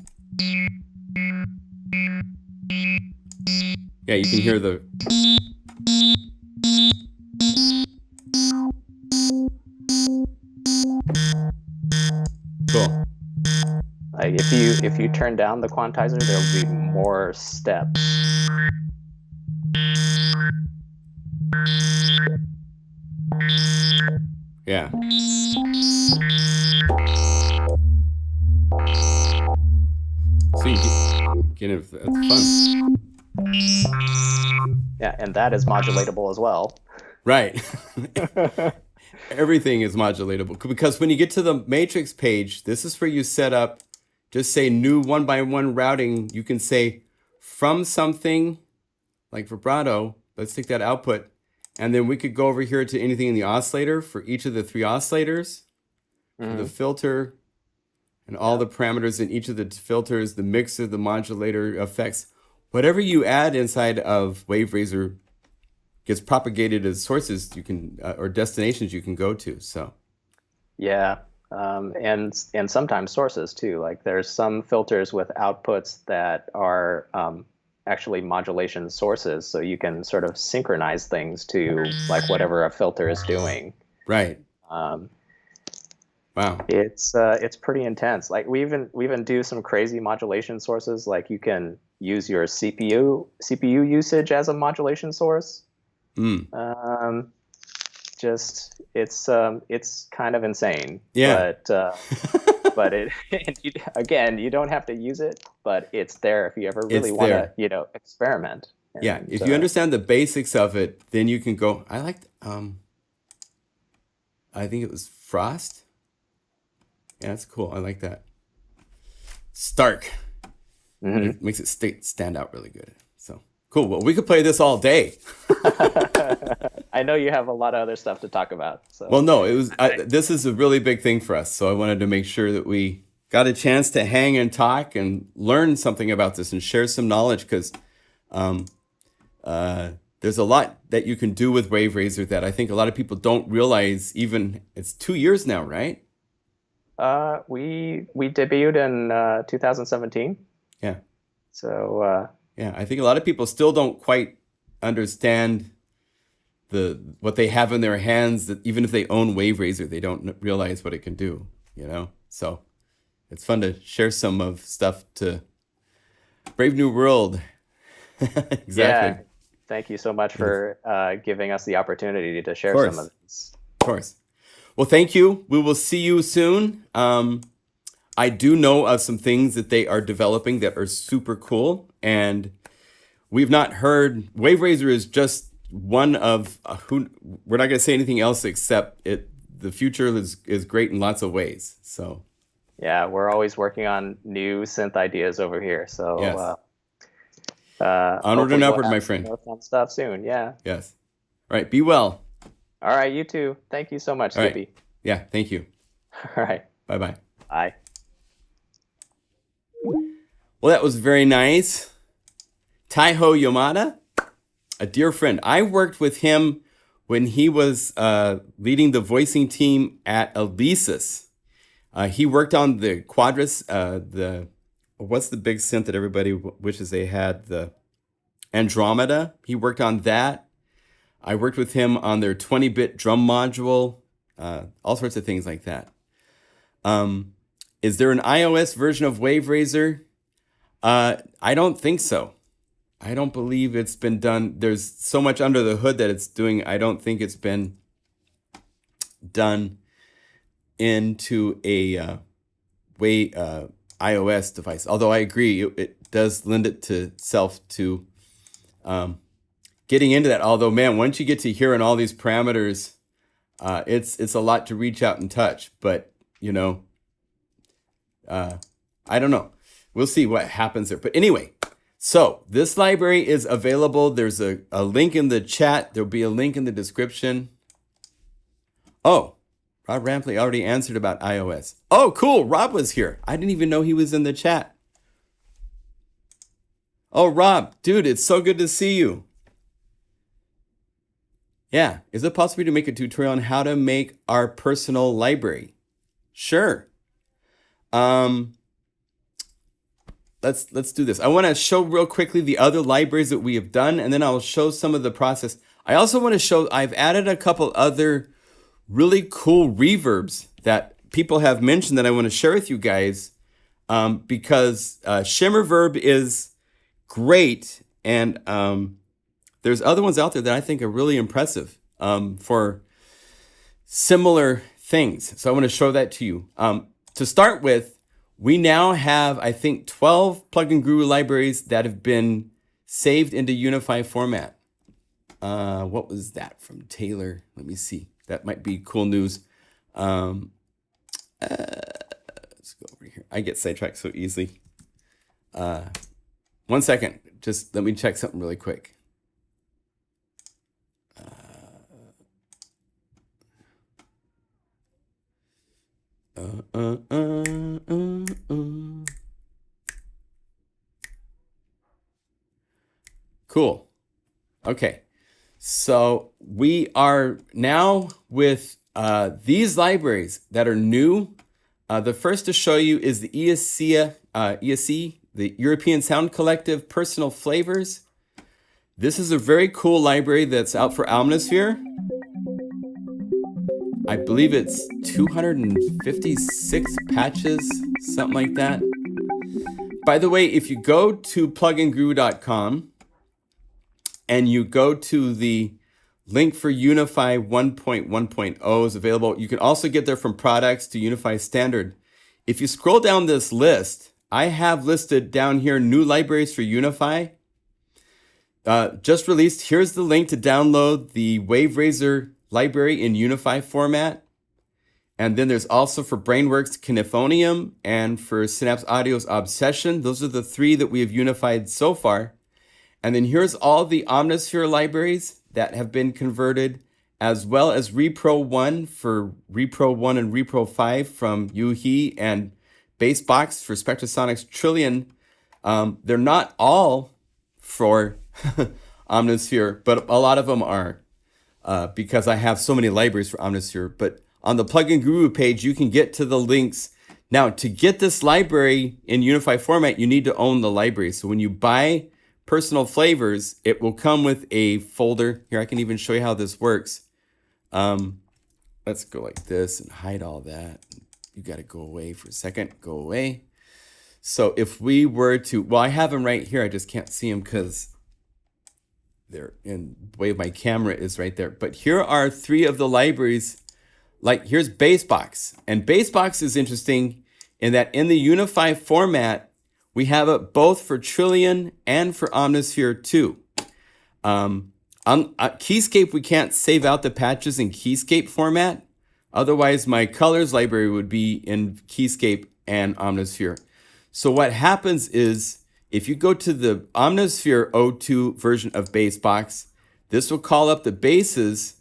Yeah, you can hear the... Cool. Like if you turn down the quantizer, there'll be more steps. Yeah. So you get it. That's fun. Yeah, and that is modulatable as well. Right. Everything is modulatable because when you get to the matrix page, this is where you set up, just say new 1x1 routing. You can say from something like vibrato, let's take that output. And then we could go over here to anything in the oscillator for each of the 3 oscillators, for the filter, and all the parameters in each of the filters, the mixer, the modulator effects. Whatever you add inside of Waverazor gets propagated as sources you can or destinations you can go to. So yeah, and sometimes sources too. Like there's some filters with outputs that are actually modulation sources, so you can sort of synchronize things to like whatever a filter is doing. Right. Wow. It's pretty intense. Like we even do some crazy modulation sources. Like you can use your CPU usage as a modulation source. Just it's kind of insane. Yeah. But again, you don't have to use it, but it's there if you ever really want to, experiment. And, yeah, if you understand the basics of it, then you can go. I liked, I think it was Frost. Yeah, that's cool. I like that. Stark. It makes it stand out really good. So cool. Well, we could play this all day. I know you have a lot of other stuff to talk about. So. Well, no, it was. This is a really big thing for us, so I wanted to make sure that we got a chance to hang and talk and learn something about this and share some knowledge because there's a lot that you can do with Waverazor that I think a lot of people don't realize. Even it's 2 years now, right? We debuted in 2017. Yeah. So yeah, I think a lot of people still don't quite understand what they have in their hands, that even if they own Waverazor, they don't realize what it can do, So it's fun to share some of stuff to Brave New World. Exactly. Yeah. Thank you so much for giving us the opportunity to share some of this. Of course. Well, thank you. We will see you soon. I do know of some things that they are developing that are super cool, and we've not heard. Waverazor is just one of we're not going to say anything else except the future is great in lots of ways. So yeah, we're always working on new synth ideas over here. So yes. Onward and upward, my friend. More fun stuff soon. Yeah. Yes. All right. Be well. All right. You too. Thank you so much, Skippy. Right. Yeah. Thank you. All right. Bye-bye. Bye. Well, that was very nice. Taiho Yamada, a dear friend. I worked with him when he was leading the voicing team at Alesis. He worked on the Quadras, what's the big synth that everybody wishes they had? The Andromeda. He worked on that. I worked with him on their 20-bit drum module, all sorts of things like that. Is there an iOS version of Waverazor? I don't think so. I don't believe it's been done. There's so much under the hood that it's doing. I don't think it's been done into a iOS device. Although I agree, it does lend itself to getting into that. Although, man, once you get to hearing all these parameters, it's a lot to reach out and touch. But, you know, I don't know. We'll see what happens there. But anyway, so this library is available. There's a link in the chat. There'll be a link in the description. Oh, Rob Rampley already answered about iOS. Oh, cool. Rob was here. I didn't even know he was in the chat. Oh, Rob, dude, it's so good to see you. Yeah. Is it possible to make a tutorial on how to make our personal library? Sure. Let's do this. I want to show real quickly the other libraries that we have done, and then I'll show some of the process. I also want to show, I've added a couple other really cool reverbs that people have mentioned that I want to share with you guys, because Shimmer verb is great, and there's other ones out there that I think are really impressive for similar things. So I want to show that to you. To start with, we now have, I think, 12 PlugInGuru libraries that have been saved into Unify format. What was that from Taylor? Let me see. That might be cool news. Let's go over here. I get sidetracked so easily. 1 second. Just let me check something really quick. Cool. Okay. So we are now with these libraries that are new. The first to show you is the ESC, the European Sound Collective Personal Flavors. This is a very cool library that's out for Omnisphere. I believe it's 256 patches, something like that. By the way, if you go to pluginguru.com and you go to the link for Unify 1.1.0 is available. You can also get there from products to Unify standard. If you scroll down this list, I have listed down here new libraries for Unify. Just released. Here's the link to download the Waverazor library in Unify format. And then there's also for Brainworks Kinephonium and for Synapse Audio's Obsession. Those are the three that we have unified so far. And then here's all the Omnisphere libraries that have been converted, as well as Repro 1 for Repro 1 and Repro 5 from Yuhi and Basebox for Spectrasonics Trillion. They're not all for Omnisphere, but a lot of them are. Because I have so many libraries for Omnisphere. But on the PlugInGuru page, you can get to the links. Now, to get this library in Unify format, you need to own the library. So when you buy Personal Flavors, it will come with a folder. Here, I can even show you how this works. Let's go like this and hide all that. You got to go away for a second. Go away. So if we were to, well, I have them right here. I just can't see them because they're in the way my camera is right there. But here are three of the libraries. Like here's Basebox. And Basebox is interesting in that in the Unify format, we have it both for Trillion and for Omnisphere 2. On Keyscape, we can't save out the patches in Keyscape format. Otherwise, my colors library would be in Keyscape and Omnisphere. So what happens is, if you go to the Omnisphere 02 version of Basebox, this will call up the basses,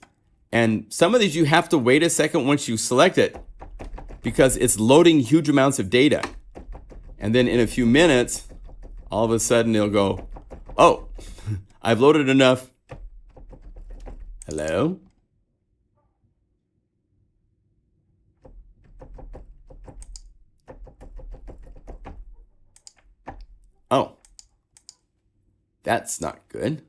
and some of these you have to wait a second once you select it because it's loading huge amounts of data. And then in a few minutes, all of a sudden it'll go, oh, I've loaded enough. Hello? Oh, that's not good.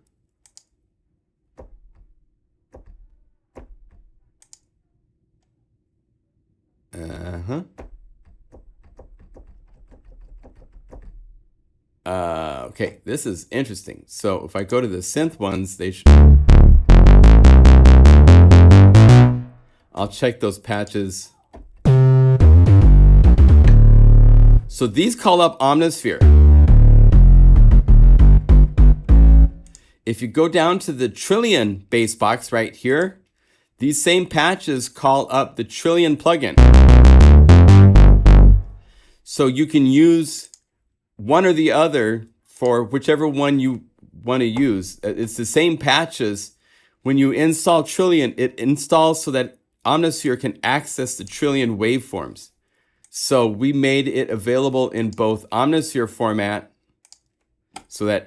Okay, this is interesting. So if I go to the synth ones, they should. I'll check those patches. So these call up Omnisphere. If you go down to the Trillion Basebox right here, these same patches call up the Trillion plugin. So you can use one or the other for whichever one you want to use. It's the same patches. When you install Trillion, it installs so that Omnisphere can access the Trillion waveforms. So we made it available in both Omnisphere format so that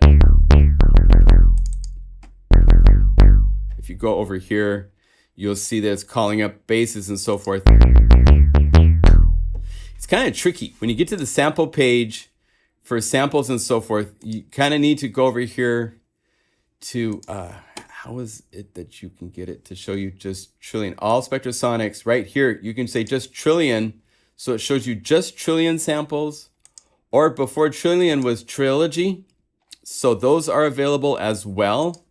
if you go over here, you'll see that it's calling up basses and so forth. It's kind of tricky. When you get to the sample page for samples and so forth, you kind of need to go over here to, how is it that you can get it to show you just Trillion? All Spectrasonics, right here, you can say just Trillion, so it shows you just Trillion samples, or before Trillion was Trilogy, so those are available as well,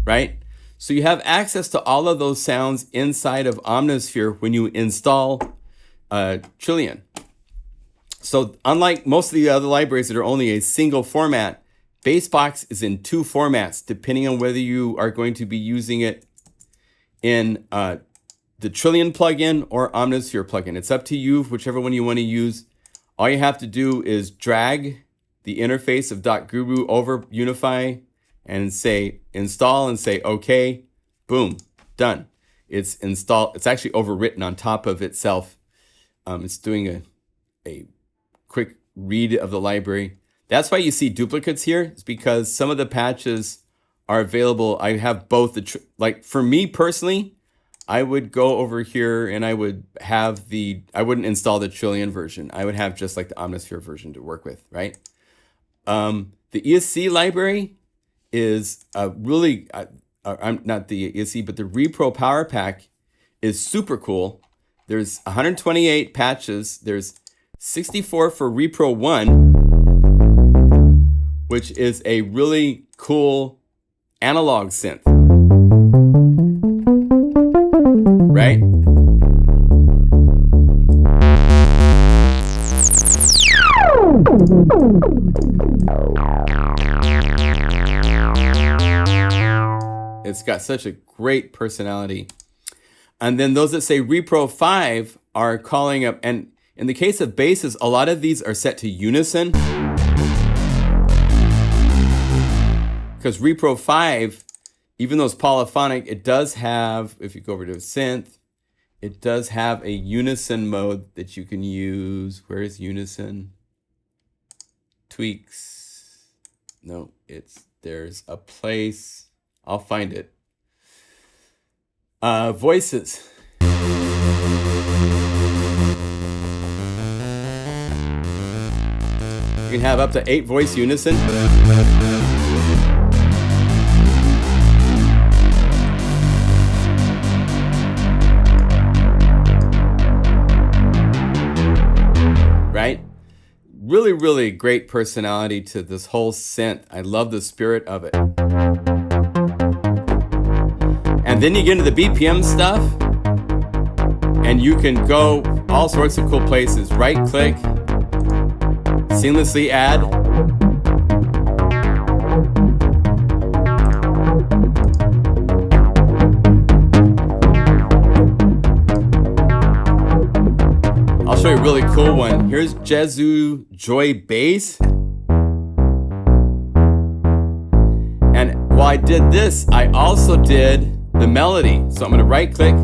right? So you have access to all of those sounds inside of Omnisphere when you install Trillion. So unlike most of the other libraries that are only a single format, Basebox is in two formats, depending on whether you are going to be using it in the Trillion plugin or Omnisphere plugin. It's up to you, whichever one you want to use. All you have to do is drag the interface of .guru over Unify and say install and say okay, boom, done. It's installed. It's actually overwritten on top of itself. It's doing a quick read of the library. That's why you see duplicates here. It's because some of the patches are available. I have both like for me personally, I would go over here and I would have I wouldn't install the Trillion version. I would have just like the Omnisphere version to work with, right? The ESC library is really, I'm not the ESC, but the repro power pack is super cool. There's 128 patches. There's 64 for repro 1, which is a really cool analog synth, right? It's got such a great personality. And then those that say repro 5 are calling up, and in the case of basses, a lot of these are set to unison. Because repro 5, even though it's polyphonic, it does have, if you go over to synth, it does have a unison mode that you can use. Where is unison? Tweaks. No, there's a place. I'll find it. Voices. You can have up to 8 voice unison. Right? Really, really great personality to this whole synth. I love the spirit of it. And then you get into the BPM stuff, and you can go all sorts of cool places. Right click, seamlessly add. I'll show you a really cool one. Here's Jesu Joy Bass. And while I did this, I also did the melody. So I'm going to right click.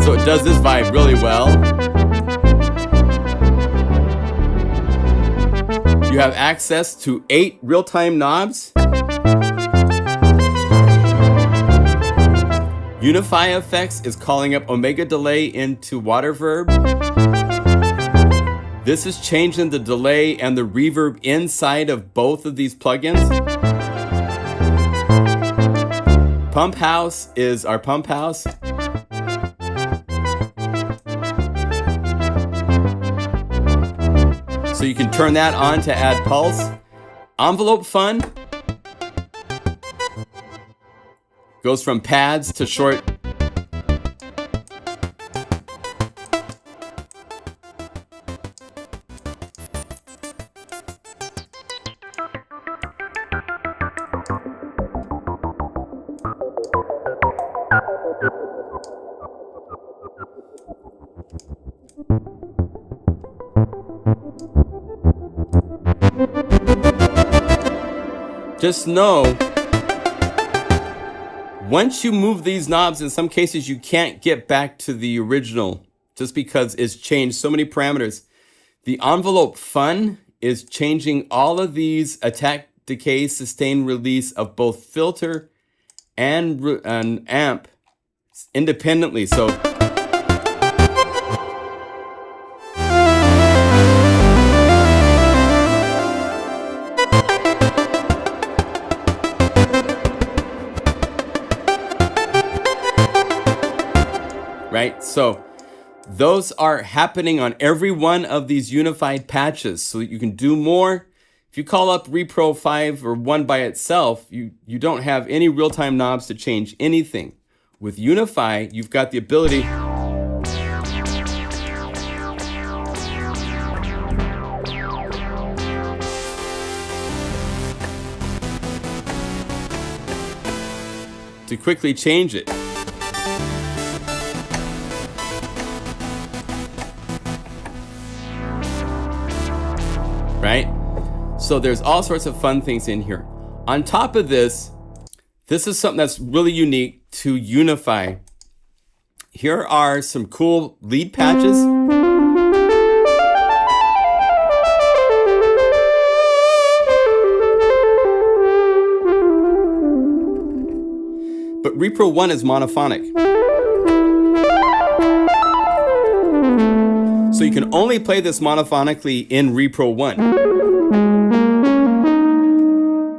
So it does this vibe really well. You have access to 8 real-time knobs. Unify Effects is calling up Omega Delay into Water Verb. This is changing the delay and the reverb inside of both of these plugins. Pump House is our pump house. So you can turn that on to add pulse. Envelope Fun goes from pads to short. Just know, once you move these knobs, in some cases you can't get back to the original just because it's changed so many parameters. The Envelope Fun is changing all of these attack, decay, sustain, release of both filter and amp independently. So right? So those are happening on every one of these unified patches, so that you can do more. If you call up Repro 5 or 1 by itself, you don't have any real-time knobs to change anything. With Unify, you've got the ability to quickly change it. Right? So there's all sorts of fun things in here. On top of this, this is something that's really unique to Unify. Here are some cool lead patches. But Repro 1 is monophonic. So you can only play this monophonically in Repro 1.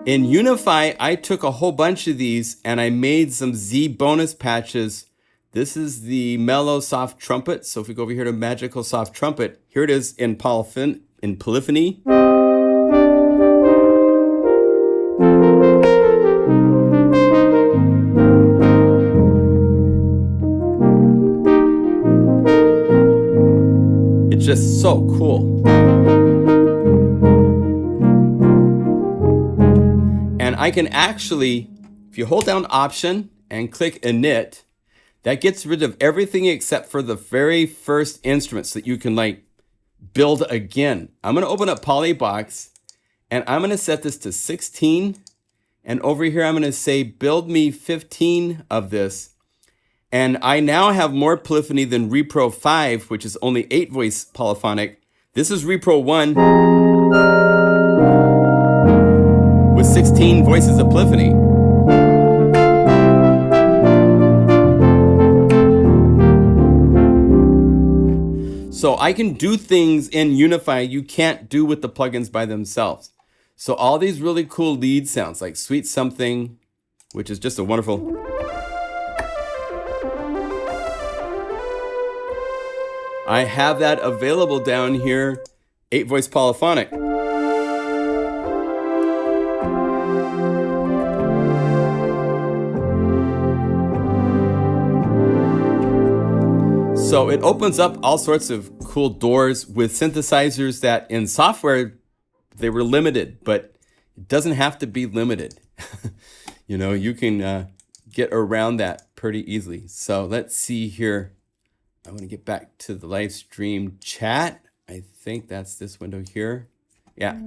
In Unify, I took a whole bunch of these and I made some Z bonus patches. This is the Mellow Soft Trumpet. So if we go over here to Magical Soft Trumpet, here it is in Polyphony. It's just so cool. And I can actually, if you hold down Option and click Init, that gets rid of everything except for the very first instruments that you can like build again. I'm going to open up Polybox and I'm going to set this to 16. And over here, I'm going to say, build me 15 of this. And I now have more polyphony than Repro 5, which is only 8 voice polyphonic. This is Repro 1 with 16 voices of polyphony. So I can do things in Unify you can't do with the plugins by themselves. So all these really cool lead sounds like Sweet Something, which is just a wonderful. I have that available down here, 8 voice polyphonic. So it opens up all sorts of cool doors with synthesizers that in software, they were limited, but it doesn't have to be limited. You know, you can get around that pretty easily. So let's see here. I want to get back to the live stream chat. I think that's this window here. Yeah.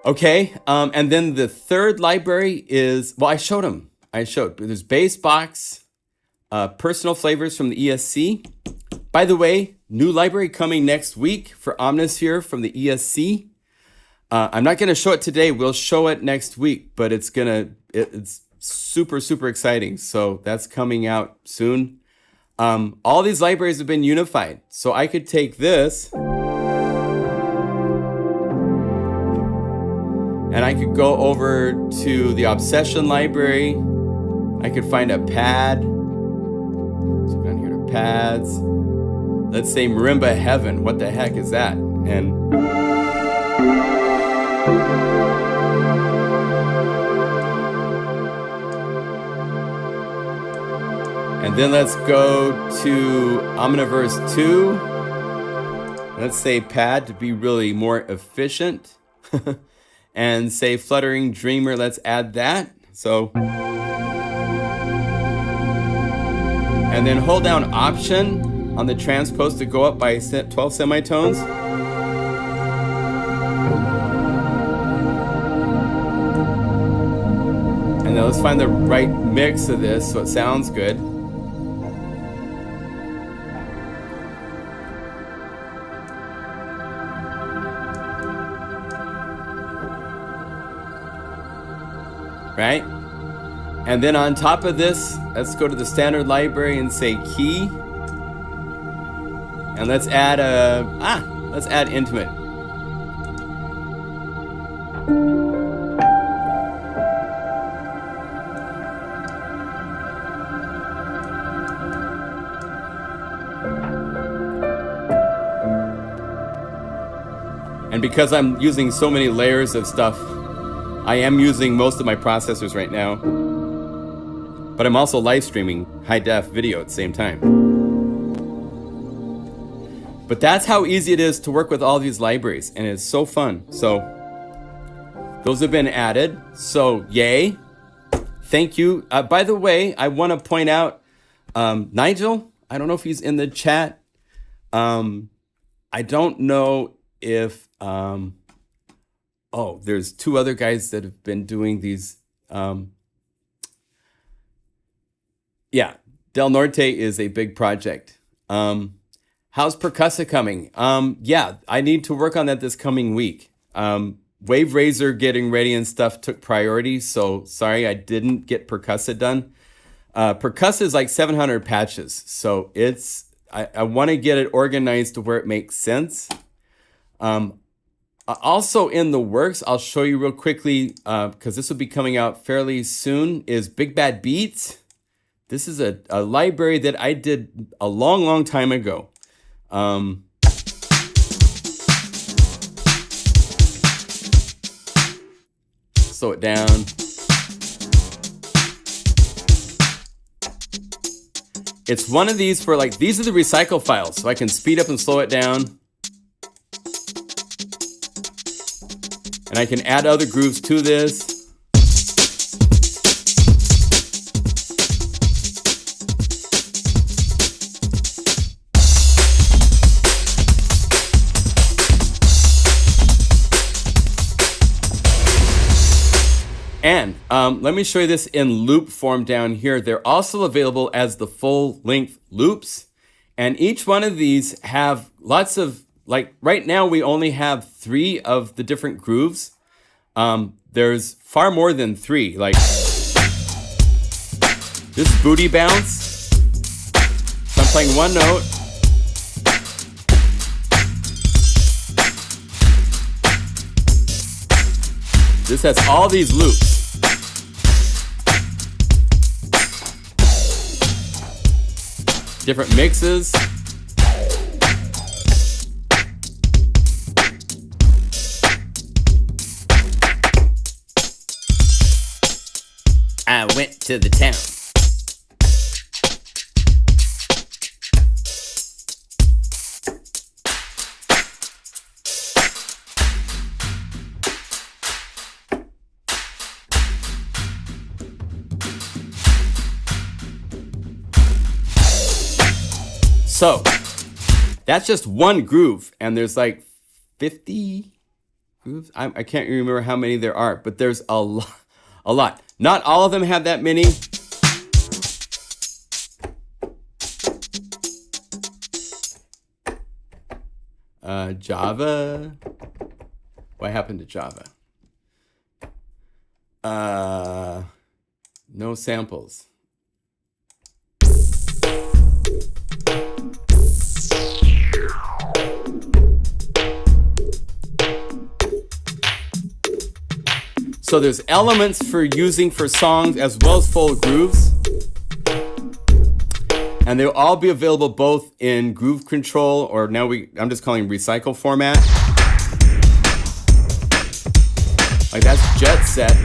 Okay, and then the third library is, well, I showed them. There's Basebox, personal flavors from the ESC. By the way, new library coming next week for Omnisphere from the ESC. I'm not going to show it today. We'll show it next week, but it's super, super exciting. So that's coming out soon. All these libraries have been unified. So I could take this and I could go over to the Obsession library. I could find a pad. So down here to pads. Let's say Marimba Heaven. What the heck is that? And then let's go to Omniverse 2. Let's say pad to be really more efficient. And say Fluttering Dreamer, let's add that. So, and then hold down Option on the transpose to go up by 12 semitones. And then let's find the right mix of this so it sounds good. Right? And then on top of this, let's go to the standard library and say key. And let's add intimate. And because I'm using so many layers of stuff, I am using most of my processors right now, but I'm also live streaming high def video at the same time. But that's how easy it is to work with all these libraries, and it's so fun. So those have been added, so yay. Thank you. By the way, I want to point out Nigel, I don't know if he's in the chat. I don't know if there's two other guys that have been doing these. Del Norte is a big project. How's Percussa coming? I need to work on that this coming week. Waverazor getting ready and stuff took priority, so sorry I didn't get Percussa done. Percussa is like 700 patches, so I want to get it organized to where it makes sense. Also in the works, I'll show you real quickly, because this will be coming out fairly soon, is Big Bad Beats. This is a library that I did a long, long time ago. Slow it down. It's one of these for these are the recycle files, so I can speed up and slow it down. And I can add other grooves to this. And let me show you this in loop form down here. They're also available as the full length loops. And each one of these have lots of, right now we only have 3 of the different grooves. There's far more than 3. Like this booty bounce. So I'm playing one note. This has all these loops. Different mixes. I went to the town. So that's just one groove, and there's like 50 grooves. I can't remember how many there are, but there's a lot. A lot. Not all of them have that many. Java. What happened to Java? No samples. So there's elements for using for songs as well as full grooves. And they'll all be available both in groove control, or now I'm just calling recycle format. Like that's Jet Set.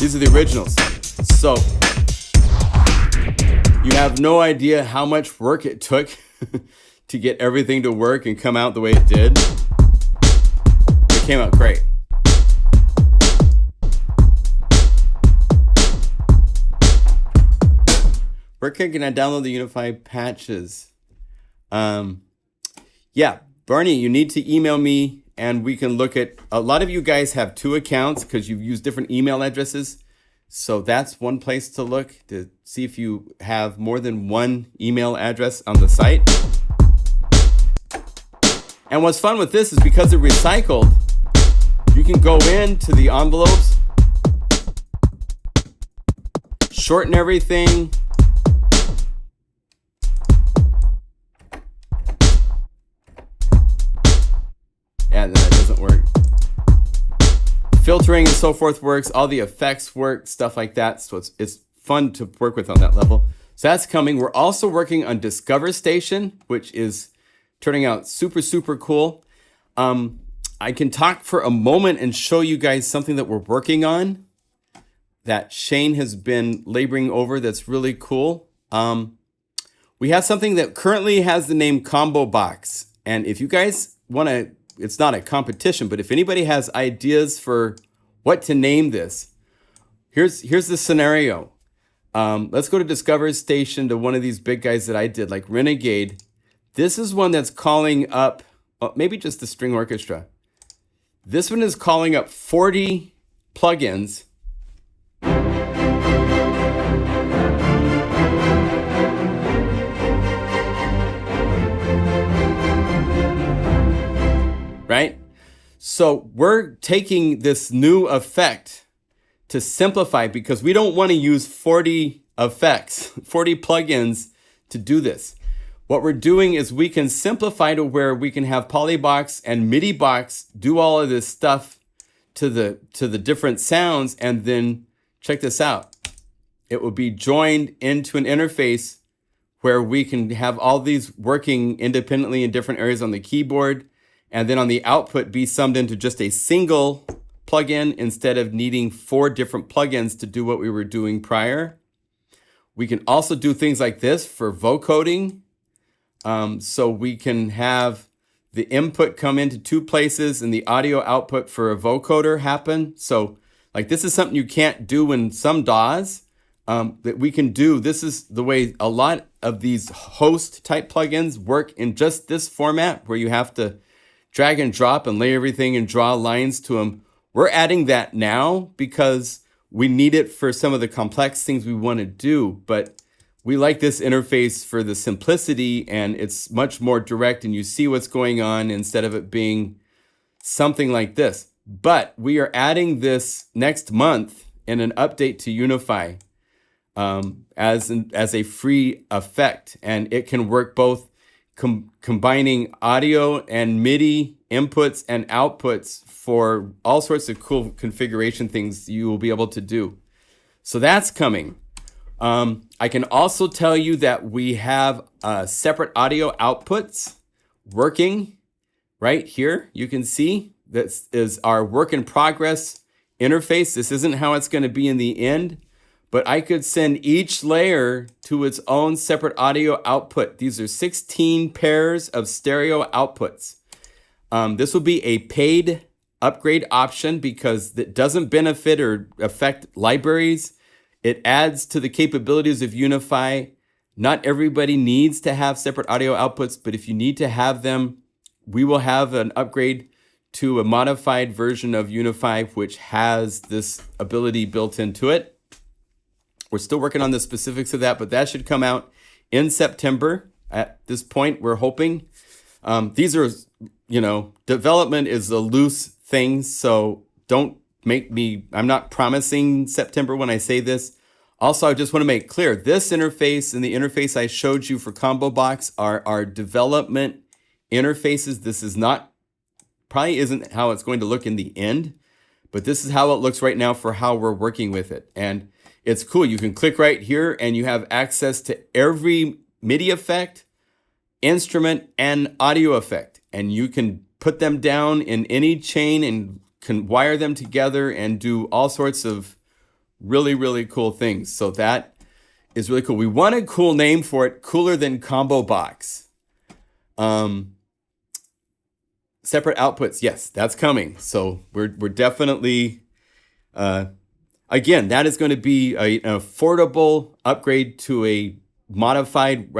These are the originals. So you have no idea how much work it took to get everything to work and come out the way it did. It came out great. Where can I download the Unify patches? Yeah, Barney, you need to email me and we can look at, a lot of you guys have 2 accounts because you've used different email addresses. So that's one place to look to see if you have more than one email address on the site. And what's fun with this is because it's recycled, you can go into the envelopes, shorten everything. Yeah, that doesn't work. Filtering and so forth works. All the effects work, stuff like that. So it's fun to work with on that level. So that's coming. We're also working on Discover Station, which is turning out super, super cool. I can talk for a moment and show you guys something that we're working on that Shane has been laboring over that's really cool. We have something that currently has the name Combo Box. And if you guys want to, it's not a competition, but if anybody has ideas for what to name this, here's the scenario. Let's go to Discover Station to one of these big guys that I did, like Renegade. This is one that's calling up, maybe just the string orchestra. This one is calling up 40 plugins. Right? So we're taking this new effect to simplify because we don't want to use 40 effects, 40 plugins to do this. What we're doing is we can simplify to where we can have Polybox and MIDI box do all of this stuff to the different sounds, and then check this out. It will be joined into an interface where we can have all these working independently in different areas on the keyboard, and then on the output be summed into just a single plugin instead of needing 4 different plugins to do what we were doing prior. We can also do things like this for vocoding. So we can have the input come into 2 places and the audio output for a vocoder happen. So like this is something you can't do in some DAWs that we can do. This is the way a lot of these host type plugins work in just this format where you have to drag and drop and lay everything and draw lines to them. We're adding that now because we need it for some of the complex things we want to do, but we like this interface for the simplicity, and it's much more direct and you see what's going on instead of it being something like this. But we are adding this next month in an update to Unify as a free effect, and it can work both combining audio and MIDI inputs and outputs for all sorts of cool configuration things you will be able to do. So that's coming. I can also tell you that we have separate audio outputs working right here. You can see this is our work in progress interface. This isn't how it's going to be in the end, but I could send each layer to its own separate audio output. These are 16 pairs of stereo outputs. This will be a paid upgrade option because it doesn't benefit or affect libraries. It adds to the capabilities of Unify. Not everybody needs to have separate audio outputs, but if you need to have them, we will have an upgrade to a modified version of Unify, which has this ability built into it. We're still working on the specifics of that, but that should come out in September. At this point, we're hoping. These are, development is a loose thing, so don't make me, I'm not promising September when I say this. Also, I just want to make clear, this interface and the interface I showed you for Combo Box are our development interfaces. This is not, probably isn't how it's going to look in the end, but this is how it looks right now for how we're working with it. And it's cool. You can click right here and you have access to every MIDI effect, instrument, and audio effect. And you can put them down in any chain and can wire them together and do all sorts of really, really cool things. So that is really cool. We want a cool name for it, cooler than Combo Box. Separate outputs, yes, that's coming. So we're definitely, again, that is going to be an affordable upgrade to a modified.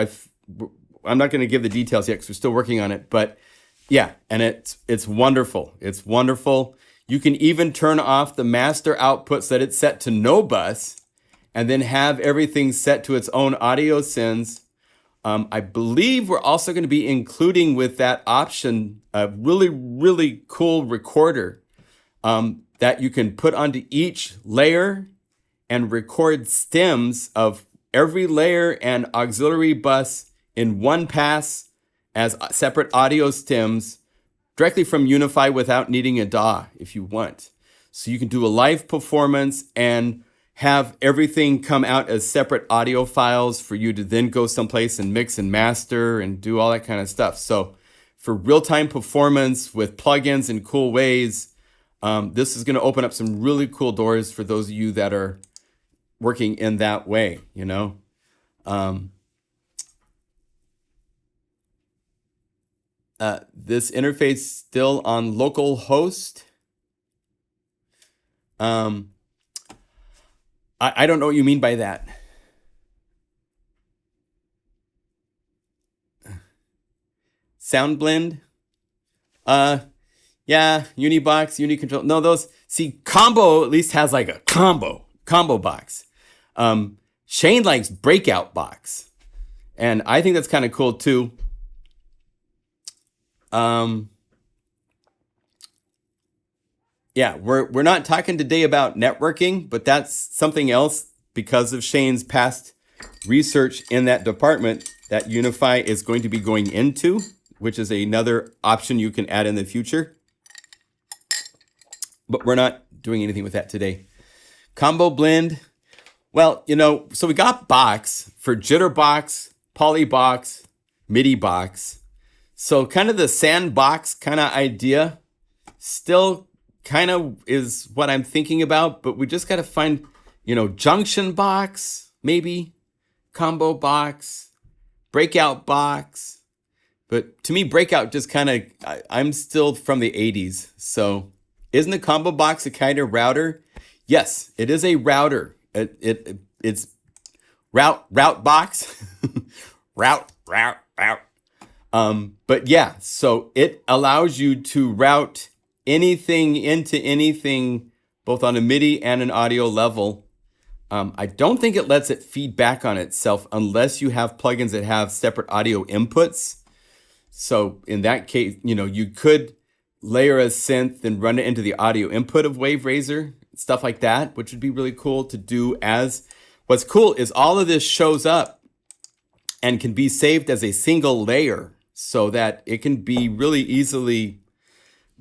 I'm not going to give the details yet because we're still working on it, but yeah, and it's wonderful. It's wonderful. You can even turn off the master outputs that it's set to no bus and then have everything set to its own audio sends. I believe we're also going to be including with that option a really, really cool recorder that you can put onto each layer and record stems of every layer and auxiliary bus in one pass as separate audio stems directly from Unify without needing a DAW if you want. So you can do a live performance and have everything come out as separate audio files for you to then go someplace and mix and master and do all that kind of stuff. So for real-time performance with plugins in cool ways, this is going to open up some really cool doors for those of you that are working in that way, This interface still on local host. I don't know what you mean by that. Sound blend? Yeah, Unibox, Unicontrol. No, those, see, Combo at least has like a combo box. Shane likes breakout box. And I think that's kind of cool too. Yeah, we're not talking today about networking, but that's something else because of Shane's past research in that department that Unify is going to be going into, which is another option you can add in the future. But we're not doing anything with that today. Combo blend. Well, so we got box for Jitterbox, Polybox, MIDI box. So kind of the sandbox kind of idea still kind of is what I'm thinking about, but we just got to find, junction box, maybe combo box, breakout box. But to me, breakout just kind of, I'm still from the 80s. So isn't a combo box a kind of router? Yes, it is a router. It's route box, route. But yeah, so it allows you to route anything into anything, both on a MIDI and an audio level. I don't think it lets it feed back on itself unless you have plugins that have separate audio inputs. So in that case, you could layer a synth and run it into the audio input of Waverazor, stuff like that, which would be really cool to do. As what's cool is all of this shows up and can be saved as a single layer so that it can be really easily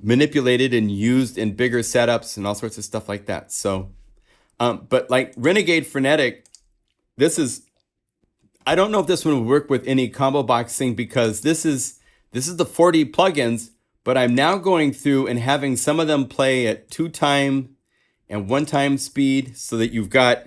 manipulated and used in bigger setups and all sorts of stuff like that. So, but like Renegade Frenetic, I don't know if this one will work with any combo box thing because this is the 4D plugins, but I'm now going through and having some of them play at 2x and 1x speed so that you've got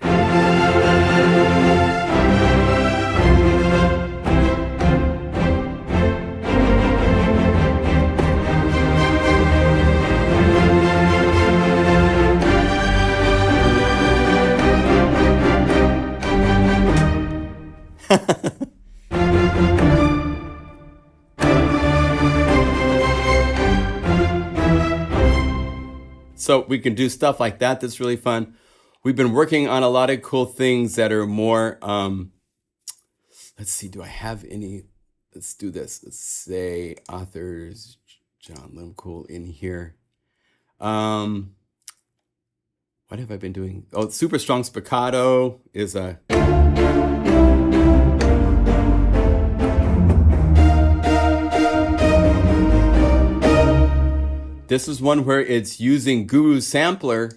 So we can do stuff like that. That's really fun. We've been working on a lot of cool things that are more, let's see, do I have any? Let's do this. Let's say authors, John Limcool in here. What have I been doing? Oh, super strong spiccato is a... This is one where it's using Guru Sampler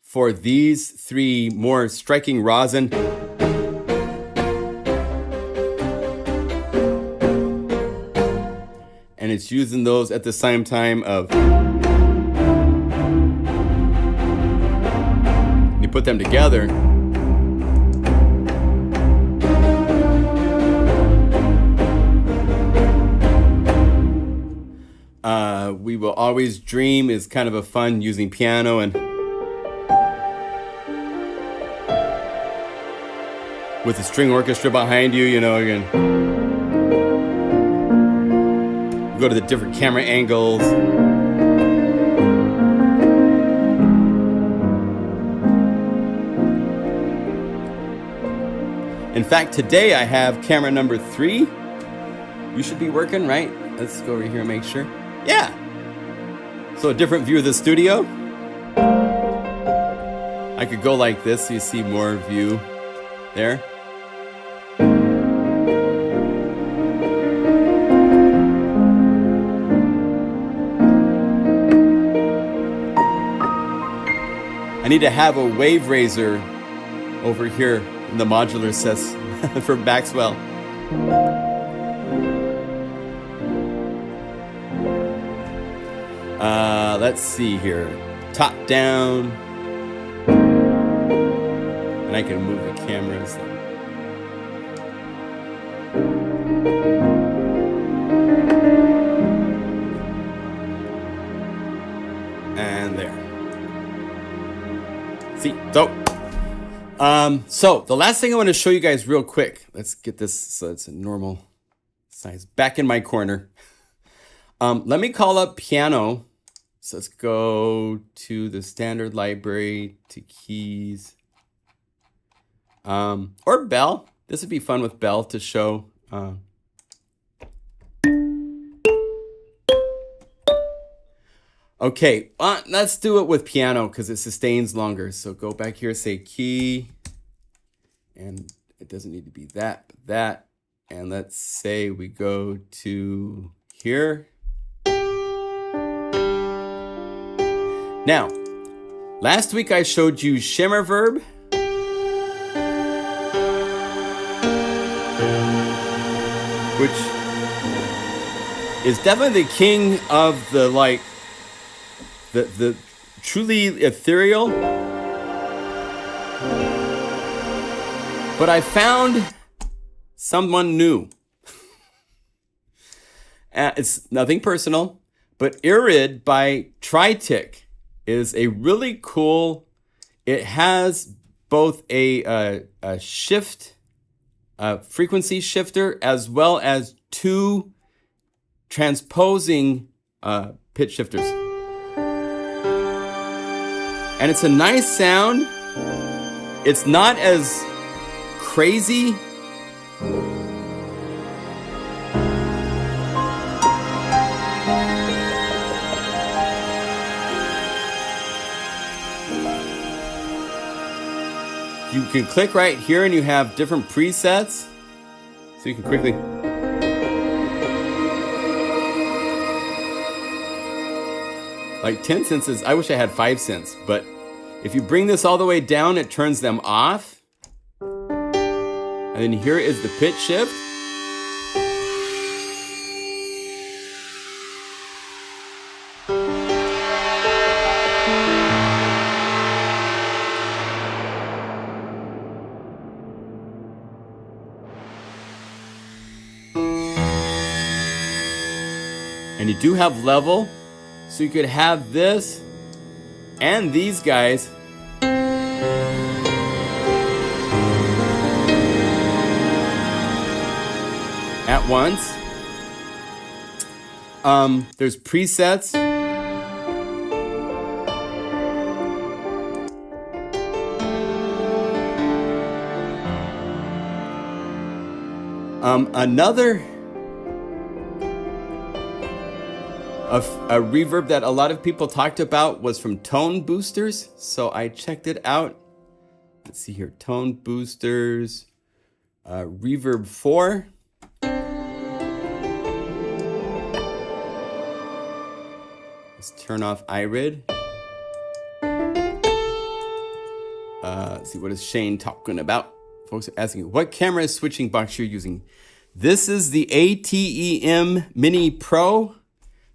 for these three more striking rosin. And it's using those at the same time of... You put them together. We Will Always Dream is kind of a fun using piano and with the string orchestra behind you, you know, you can go to the different camera angles. In fact, today I have camera number 3. You should be working, right? Let's go over here and make sure. Yeah. So a different view of the studio. I could go like this so you see more view there. I need to have a Waverazor over here in the modular says for Maxwell. Let's see here. Top down. And I can move the cameras. And there. See, so the last thing I want to show you guys real quick. Let's get this so it's a normal size. Back in my corner. Let me call up piano. So let's go to the standard library, to keys, or bell. This would be fun with bell to show. Okay, let's do it with piano because it sustains longer. So go back here, say key, and it doesn't need to be that, but that. And let's say we go to here. Now, last week I showed you Shimmer verb. Which is definitely the king of the the truly ethereal. But I found someone new. It's nothing personal, but Irid by Tritick is a really cool, it has both a shift, frequency shifter, as well as 2 transposing pitch shifters. And it's a nice sound. It's not as crazy. You can click right here and you have different presets. So you can quickly. Like 10 cents, I wish I had 5 cents, but if you bring this all the way down, it turns them off. And then here is the pitch shift. And you do have level, so you could have this and these guys at once. There's presets. Another a reverb that a lot of people talked about was from Tone Boosters. So I checked it out. Let's see here, Tone Boosters, Reverb 4. Let's turn off iRid. Let's see, what is Shane talking about? Folks are asking, what camera switching box you're using? This is the ATEM Mini Pro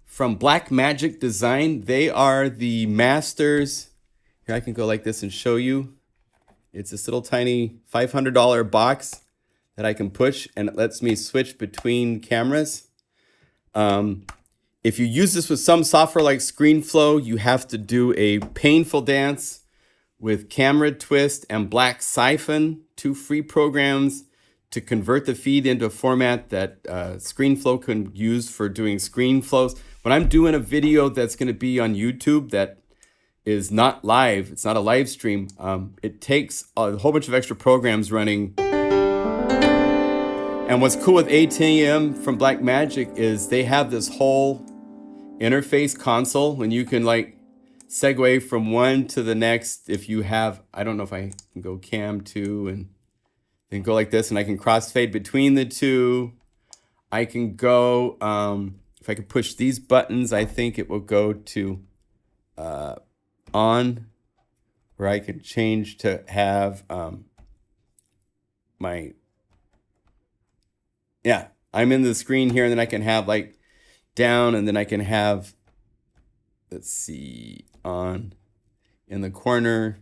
from Blackmagic Design. They are the masters. Here, I can go like this and show you. It's this little tiny $500 box that I can push, and it lets me switch between cameras. If you use this with some software like ScreenFlow, you have to do a painful dance with Camera Twist and Black Siphon, 2 free programs to convert the feed into a format that ScreenFlow can use for doing ScreenFlows. When I'm doing a video that's going to be on YouTube that is not live, it's not a live stream, it takes a whole bunch of extra programs running. And what's cool with ATEM from Blackmagic is they have this whole interface console when you can like segue from one to the next. If you have, I don't know if I can go cam 2 and then go like this, and I can crossfade between the two. I can go, if I could push these buttons, I think it will go to on, where I can change to have I'm in the screen here, and then I can have like down, and then I can have, let's see, on in the corner.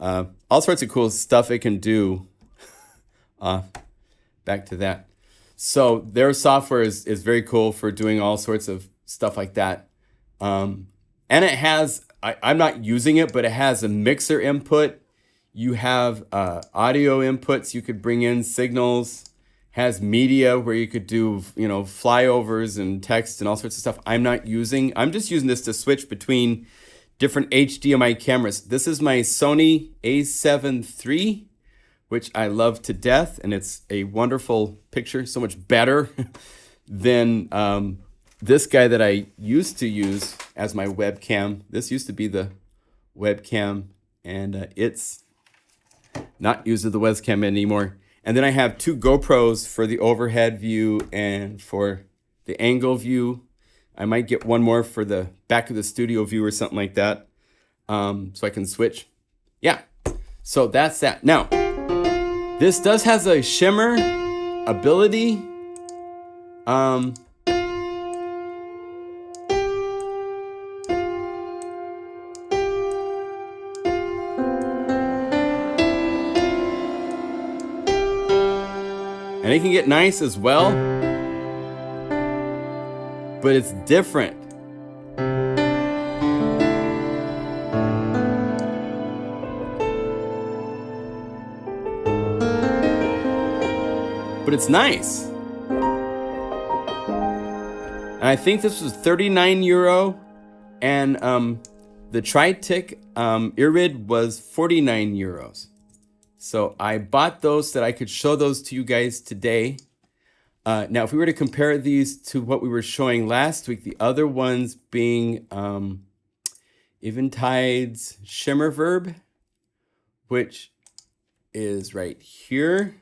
All sorts of cool stuff it can do. Back to that. So their software is very cool for doing all sorts of stuff like that. And it has, I'm not using it, but it has a mixer input. You have audio inputs. You could bring in signals. Has media where you could do, flyovers and text and all sorts of stuff. I'm just using this to switch between different HDMI cameras. This is my Sony A7 III, which I love to death, and it's a wonderful picture, so much better than this guy that I used to use as my webcam. This used to be the webcam, and it's not used as the webcam anymore. And then I have 2 GoPros for the overhead view and for the angle view. I might get one more for the back of the studio view or something like that, so I can switch. Yeah, so that's that. Now, this does has a shimmer ability. And it can get nice as well, but it's different. But it's nice. And I think this was €39, and the Tritic Irid was €49. So I bought those so that I could show those to you guys today. Now, if we were to compare these to what we were showing last week, the other ones being Eventide's Shimmer Verb, which is right here.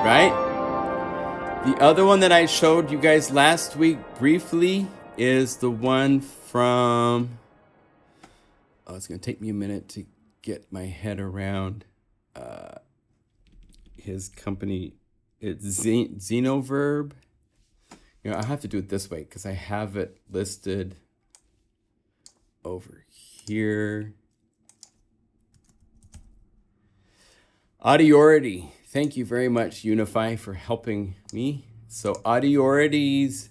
Right? The other one that I showed you guys last week briefly is the one from, it's going to take me a minute to get my head around his company. It's Xenoverb. I'll have to do it this way because I have it listed over here. Audiority. Thank you very much, Unify, for helping me. So Audiority's,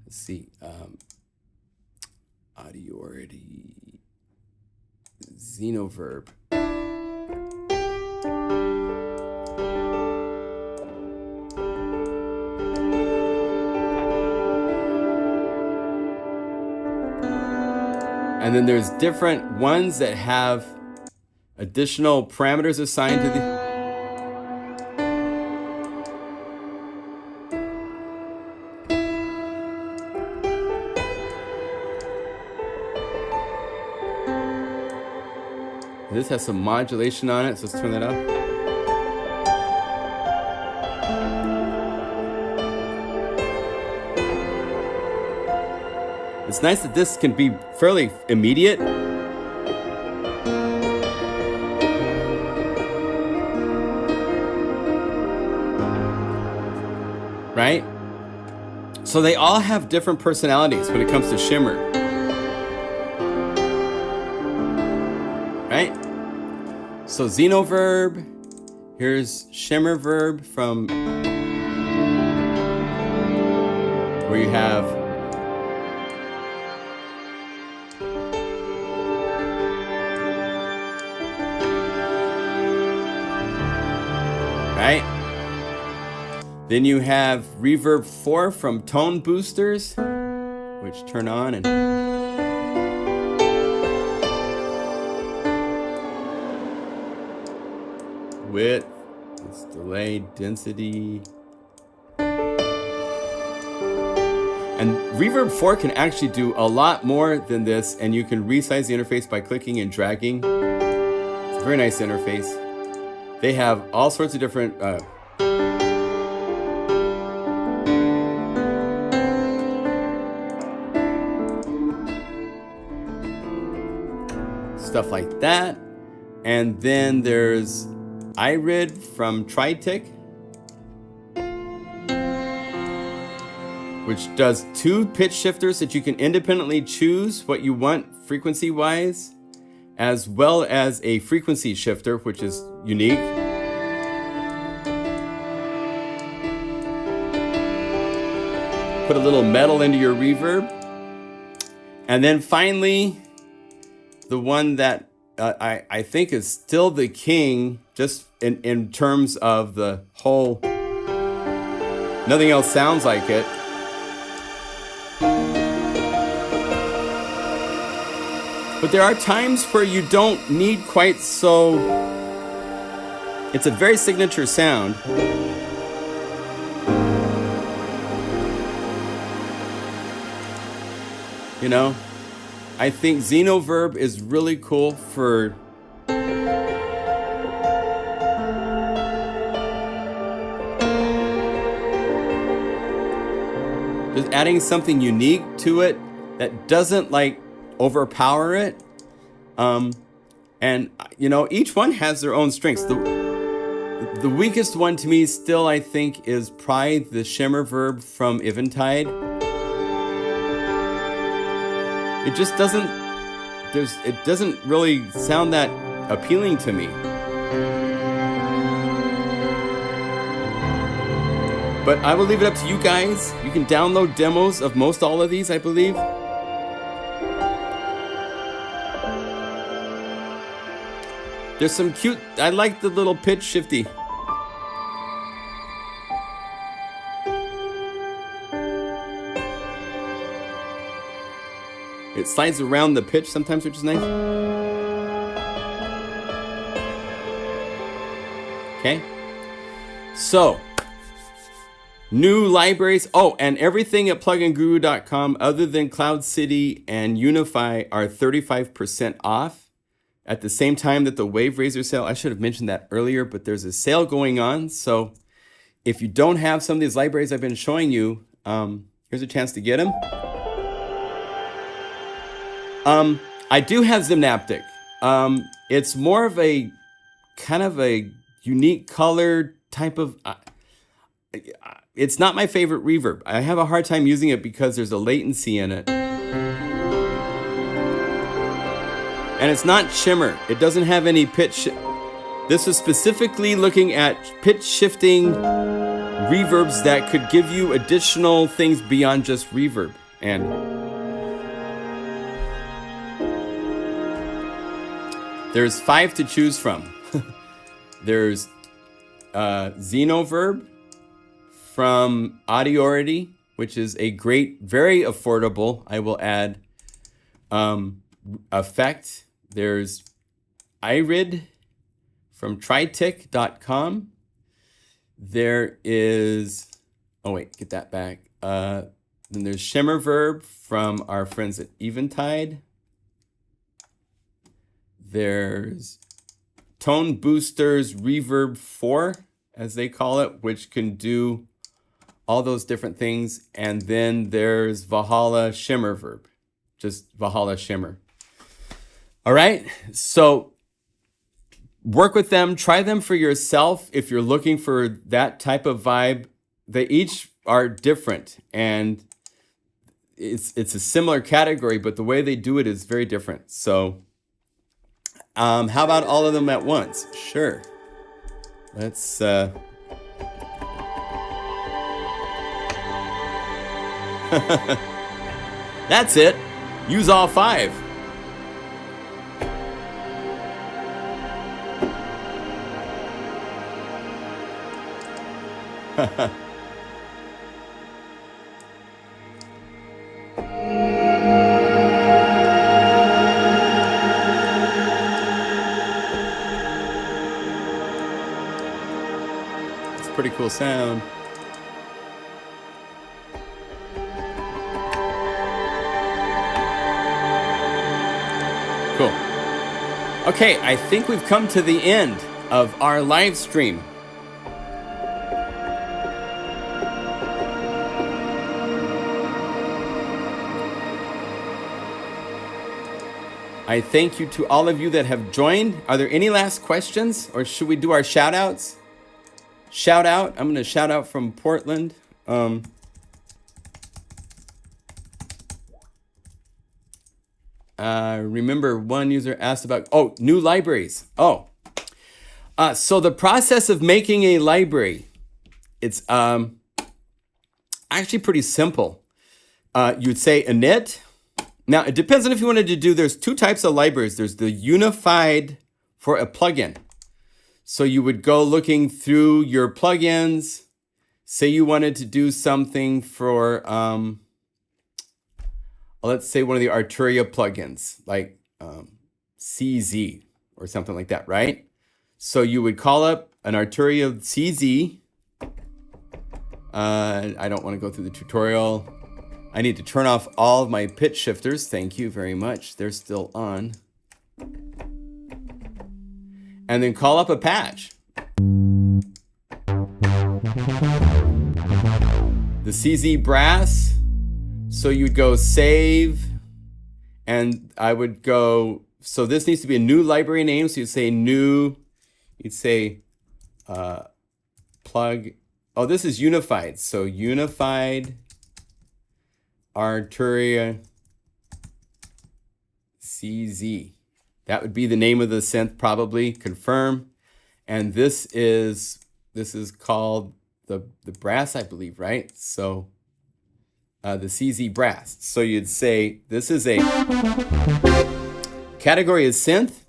let's see, Audiority, Xenoverb. And then there's different ones that have additional parameters assigned to the... This has some modulation on it, so let's turn that up. It's nice that this can be fairly immediate. Right? So they all have different personalities when it comes to Shimmer. Right? So Xenoverb, here's Shimmer verb from where you have right? Then you have Reverb 4 from Tone Boosters, which turn on and width, it's delay, density. And Reverb 4 can actually do a lot more than this, and you can resize the interface by clicking and dragging. It's a very nice interface. They have all sorts of different stuff like that. And then there's iRid from Tritic, which does 2 pitch shifters that you can independently choose what you want frequency wise, as well as a frequency shifter, which is unique. Put a little metal into your reverb. And then finally, the one that I think is still the king, just in terms of the whole, nothing else sounds like it. But there are times where you don't need quite so, it's a very signature sound. You know, I think Xenoverb is really cool for just adding something unique to it that doesn't like overpower it. And you know, each one has their own strengths. The weakest one to me still, I think, is probably the Shimmer verb from Eventide. It just doesn't, it doesn't really sound that appealing to me. But I will leave it up to you guys. You can download demos of most all of these, I believe. There's some cute, I like the little pitch shifty. It slides around the pitch sometimes, which is nice. Okay. So, new libraries. Oh, and everything at PlugInGuru.com other than Cloud City and Unify are 35% off. At the same time that the Waverazor sale, I should have mentioned that earlier, but there's a sale going on. So if you don't have some of these libraries I've been showing you, here's a chance to get them. I do have Zynaptic. It's more of a kind of a unique color type of, it's not my favorite reverb. I have a hard time using it because there's a latency in it. And it's not Shimmer. It doesn't have any pitch. This is specifically looking at pitch shifting reverbs that could give you additional things beyond just reverb. And there's 5 to choose from. There's Xenoverb from Audiority, which is a great, very affordable, I will add, effect. There's irid from tritic.com. There is, oh wait, get that back. Then there's Shimmer verb from our friends at Eventide. There's Tone Boosters Reverb 4, as they call it, which can do all those different things. And then there's Valhalla Shimmer verb, just Valhalla Shimmer. All right, so work with them, try them for yourself if you're looking for that type of vibe. They each are different, and it's a similar category, but the way they do it is very different. So how about all of them at once? Sure. Let's that's it. Use all 5. It's a pretty cool sound. Cool. Okay, I think we've come to the end of our live stream. I thank you to all of you that have joined. Are there any last questions, or should we do our shout outs? Shout out, I'm gonna shout out from Portland. Remember one user asked about, new libraries. So the process of making a library, it's actually pretty simple. You'd say init. Now, it depends on if you wanted to do, there's 2 types of libraries. There's the unified for a plugin. So you would go looking through your plugins. Say you wanted to do something for, let's say one of the Arturia plugins, like CZ or something like that, right? So you would call up an Arturia CZ. I don't want to go through the tutorial. I need to turn off all of my pitch shifters. Thank you very much. They're still on. And then call up a patch. The CZ brass. So you'd go save, and I would go, so this needs to be a new library name. So you'd say new, you'd say plug. Oh, this is unified. So unified Arturia CZ. That would be the name of the synth, probably. Confirm. And this is called the brass, I believe, right? So the CZ brass. So you'd say this is a category is synth.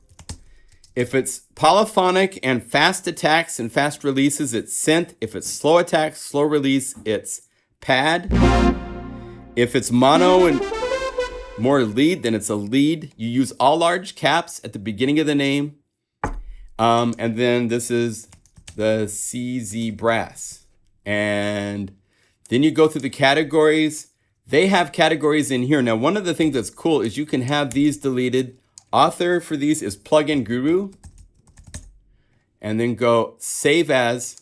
If it's polyphonic and fast attacks and fast releases, it's synth. If it's slow attacks, slow release, it's pad. If it's mono and more lead, then it's a lead. You use all large caps at the beginning of the name. And then this is the CZ brass. And then you go through the categories. They have categories in here. Now, one of the things that's cool is you can have these deleted. Author for these is PlugInGuru. And then go save as,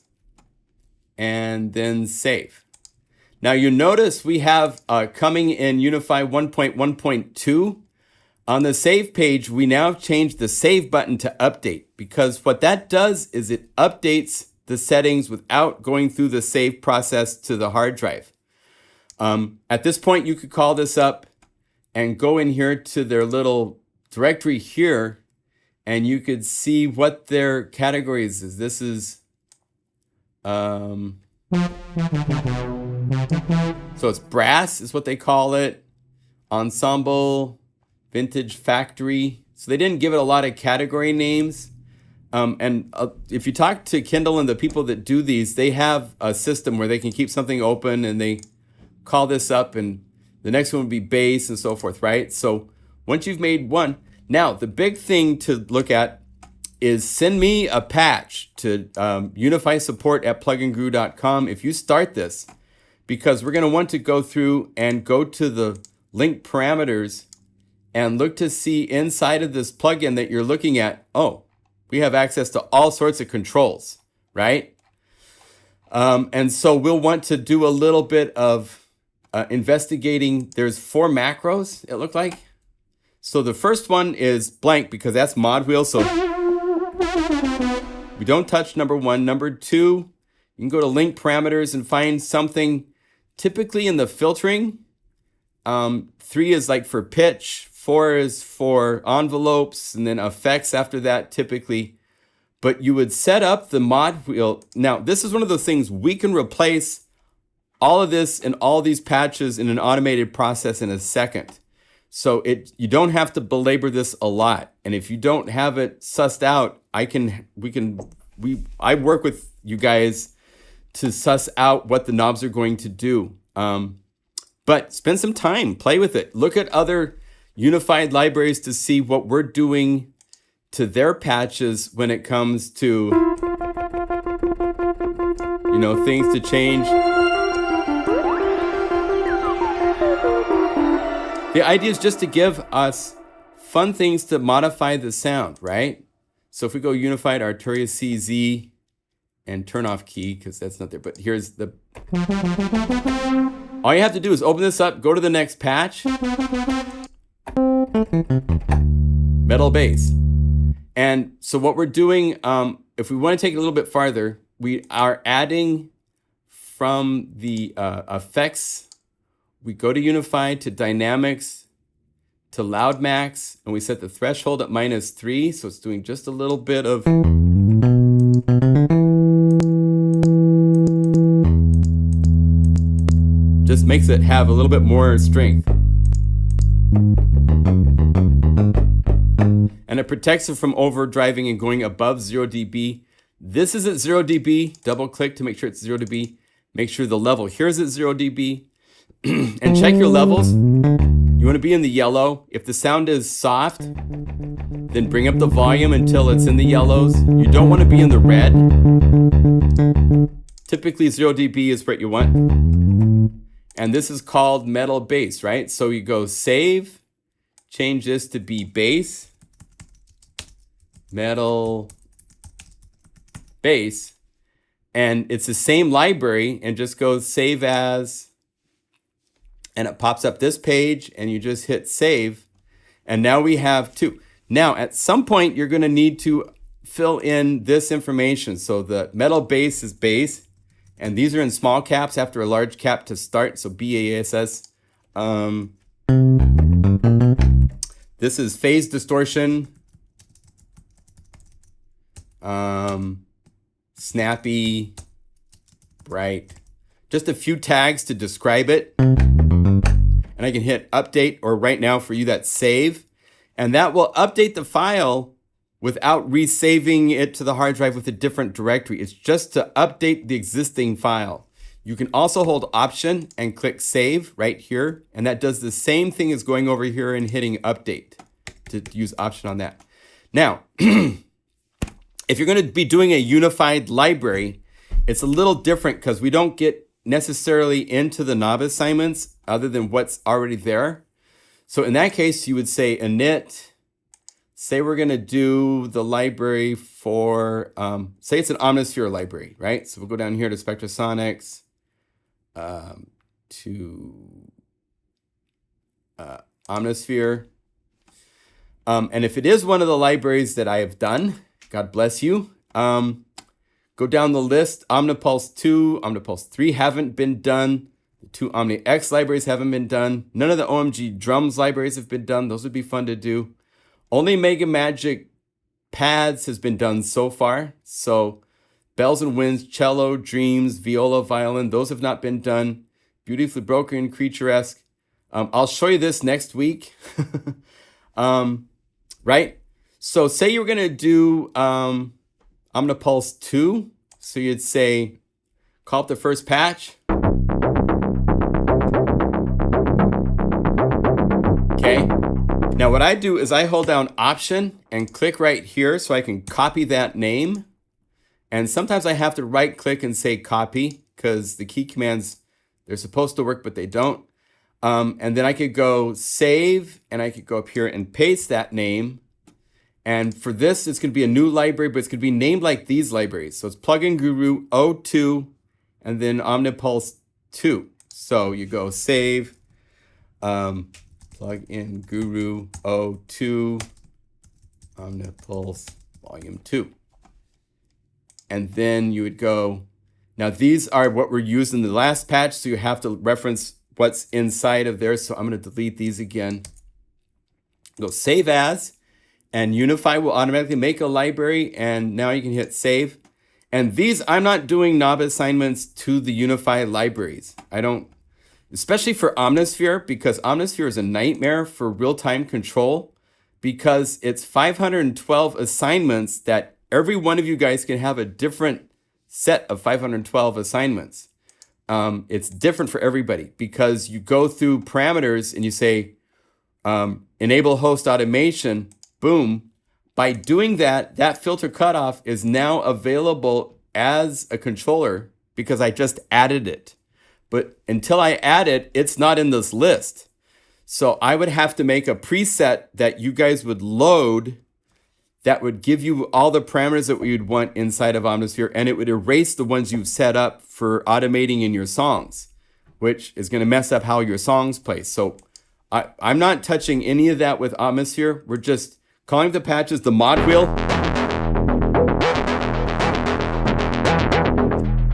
and then save. Now you notice we have coming in Unify 1.1.2. On the save page, we now have changed the save button to update, because what that does is it updates the settings without going through the save process to the hard drive. At this point, you could call this up and go in here to their little directory here, and you could see what their categories is. This is, so it's brass is what they call it, ensemble, vintage, factory. So they didn't give it a lot of category names. And if you talk to Kindle and the people that do these, they have a system where they can keep something open and they call this up, and the next one would be bass and so forth, right? So once you've made one, now the big thing to look at is send me a patch to Unify support at pluginguru.com if you start this, because we're going to want to go through and go to the link parameters and look to see inside of this plugin that you're looking at, oh, we have access to all sorts of controls, right? And so we'll want to do a little bit of investigating. There's 4 macros, it looked like. So the first one is blank because that's mod wheel. So we don't touch number 1. Number 2, you can go to link parameters and find something typically in the filtering. 3 is like for pitch. 4 is for envelopes, and then effects after that typically. But you would set up the mod wheel. Now, this is one of those things we can replace all of this and all these patches in an automated process in a second. So you don't have to belabor this a lot. And if you don't have it sussed out, I work with you guys to suss out what the knobs are going to do. But spend some time, play with it. Look at other unified libraries to see what we're doing to their patches when it comes to, things to change. The idea is just to give us fun things to modify the sound, right? So if we go Unified Arturia CZ and turn off key, because that's not there, but here's the... All you have to do is open this up, go to the next patch, metal bass. And so what we're doing, if we want to take it a little bit farther, we are adding from the effects. We go to Unify, to Dynamics, to Loud Max, and we set the threshold at -3, so it's doing just a little bit of... Just makes it have a little bit more strength. And it protects it from overdriving and going above 0 dB. This is at 0 dB. Double click to make sure it's 0 dB. Make sure the level here is at 0 dB. And check your levels. You want to be in the yellow. If the sound is soft, then bring up the volume until it's in the yellows. You don't want to be in the red. Typically 0 dB is what you want. And this is called metal bass, right? So you go save, change this to be bass, metal bass, and it's the same library, and just go save as, and it pops up this page, and you just hit save, and now we have 2. Now, at some point, you're going to need to fill in this information. So the metal bass is bass, and these are in small caps after a large cap to start, so BASS. This is phase distortion, snappy, bright. Just a few tags to describe it. And I can hit update, or right now for you that's save. And that will update the file without resaving it to the hard drive with a different directory. It's just to update the existing file. You can also hold Option and click Save right here. And that does the same thing as going over here and hitting Update, to use Option on that. Now, if you're going to be doing a unified library, it's a little different because we don't get necessarily into the knob assignments other than what's already there. So in that case, you would say init. Say we're going to do the library for, say it's an Omnisphere library, right? So we'll go down here to Spectrasonics, to Omnisphere. And if it is one of the libraries that I have done, God bless you, go down the list. Omnipulse 2, Omnipulse 3 haven't been done. The 2 OmniX libraries haven't been done. None of the OMG drums libraries have been done. Those would be fun to do. Only Mega Magic pads has been done so far. So bells and winds, cello, dreams, viola, violin, those have not been done. Beautifully broken, creaturesque. I'll show you this next week. Right? So say you're going to do Omnipulse 2. So you'd say, call up the first patch. Okay. Now Now what I do is I hold down Option and click right here so I can copy that name. And sometimes I have to right click and say copy because the key commands, they're supposed to work, but they don't. And then I could go save and I could go up here and paste that name. And for this, it's going to be a new library, but it's going to be named like these libraries. So it's PlugInGuru 02 and then Omnipulse 2. So you go save, PlugInGuru 02, Omnipulse volume 2. And then you would go, now these are what were used in the last patch, so you have to reference what's inside of there. So I'm going to delete these again. Go save as, and Unify will automatically make a library, and now you can hit save. And these, I'm not doing knob assignments to the Unify libraries. I don't, especially for Omnisphere, because Omnisphere is a nightmare for real-time control because it's 512 assignments that every one of you guys can have a different set of 512 assignments. It's different for everybody because you go through parameters and you say, enable host automation, boom. By doing that, that filter cutoff is now available as a controller because I just added it. But until I add it, it's not in this list. So I would have to make a preset that you guys would load that would give you all the parameters that we would want inside of Omnisphere, and it would erase the ones you've set up for automating in your songs, which is going to mess up how your songs play. So I'm not touching any of that with Omnisphere. We're just calling the patches the mod wheel.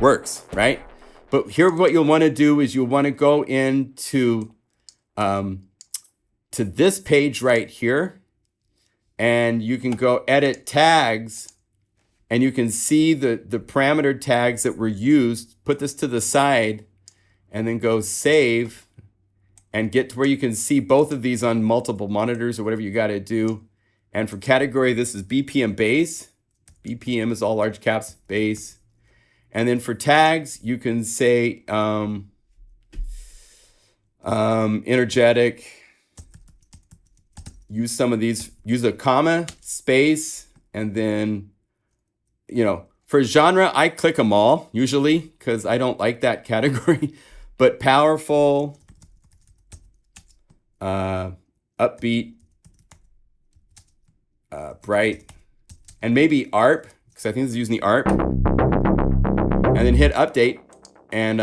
Works, right? But here what you'll want to do is you'll want to go into to this page right here, and you can go edit tags, and you can see the parameter tags that were used. Put this to the side, and then go save, and get to where you can see both of these on multiple monitors or whatever you got to do. And for category, this is BPM bass. BPM is all large caps, bass. And then for tags, you can say energetic. Use some of these, use a comma, space, and then, for genre, I click them all usually because I don't like that category. But powerful, upbeat, bright, and maybe ARP, because I think this is using the ARP. And then hit update, and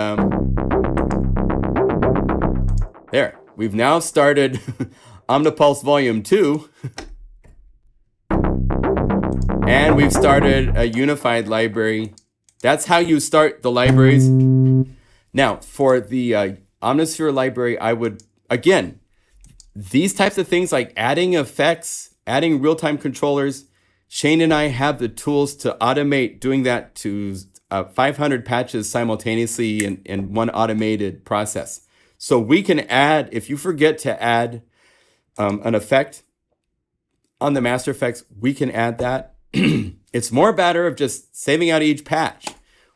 there. We've now started Omnipulse Volume 2. And we've started a unified library. That's how you start the libraries. Now, for the Omnisphere library, I would, again, these types of things like adding effects, adding real-time controllers, Shane and I have the tools to automate doing that to 500 patches simultaneously in one automated process. So we can add, if you forget to add an effect on the master effects, we can add that. It's more a matter of just saving out each patch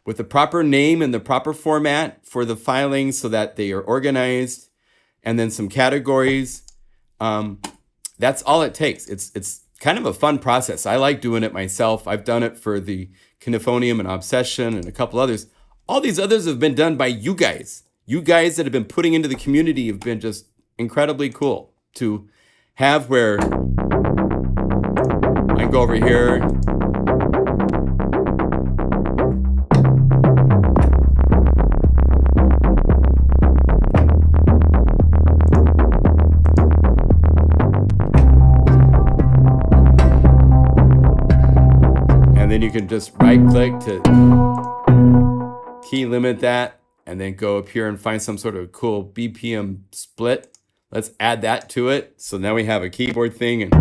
with the proper name and the proper format for the filing so that they are organized, and then some categories. That's all it takes. It's kind of a fun process. I like doing it myself. I've done it for the Kinephonium and Obsession and a couple others. All these others have been done by you guys. You guys that have been putting into the community have been just incredibly cool to have, where I can go over here. And then you can just right click to key limit that, and then go up here and find some sort of cool BPM split. Let's add that to it. So now we have a keyboard thing. And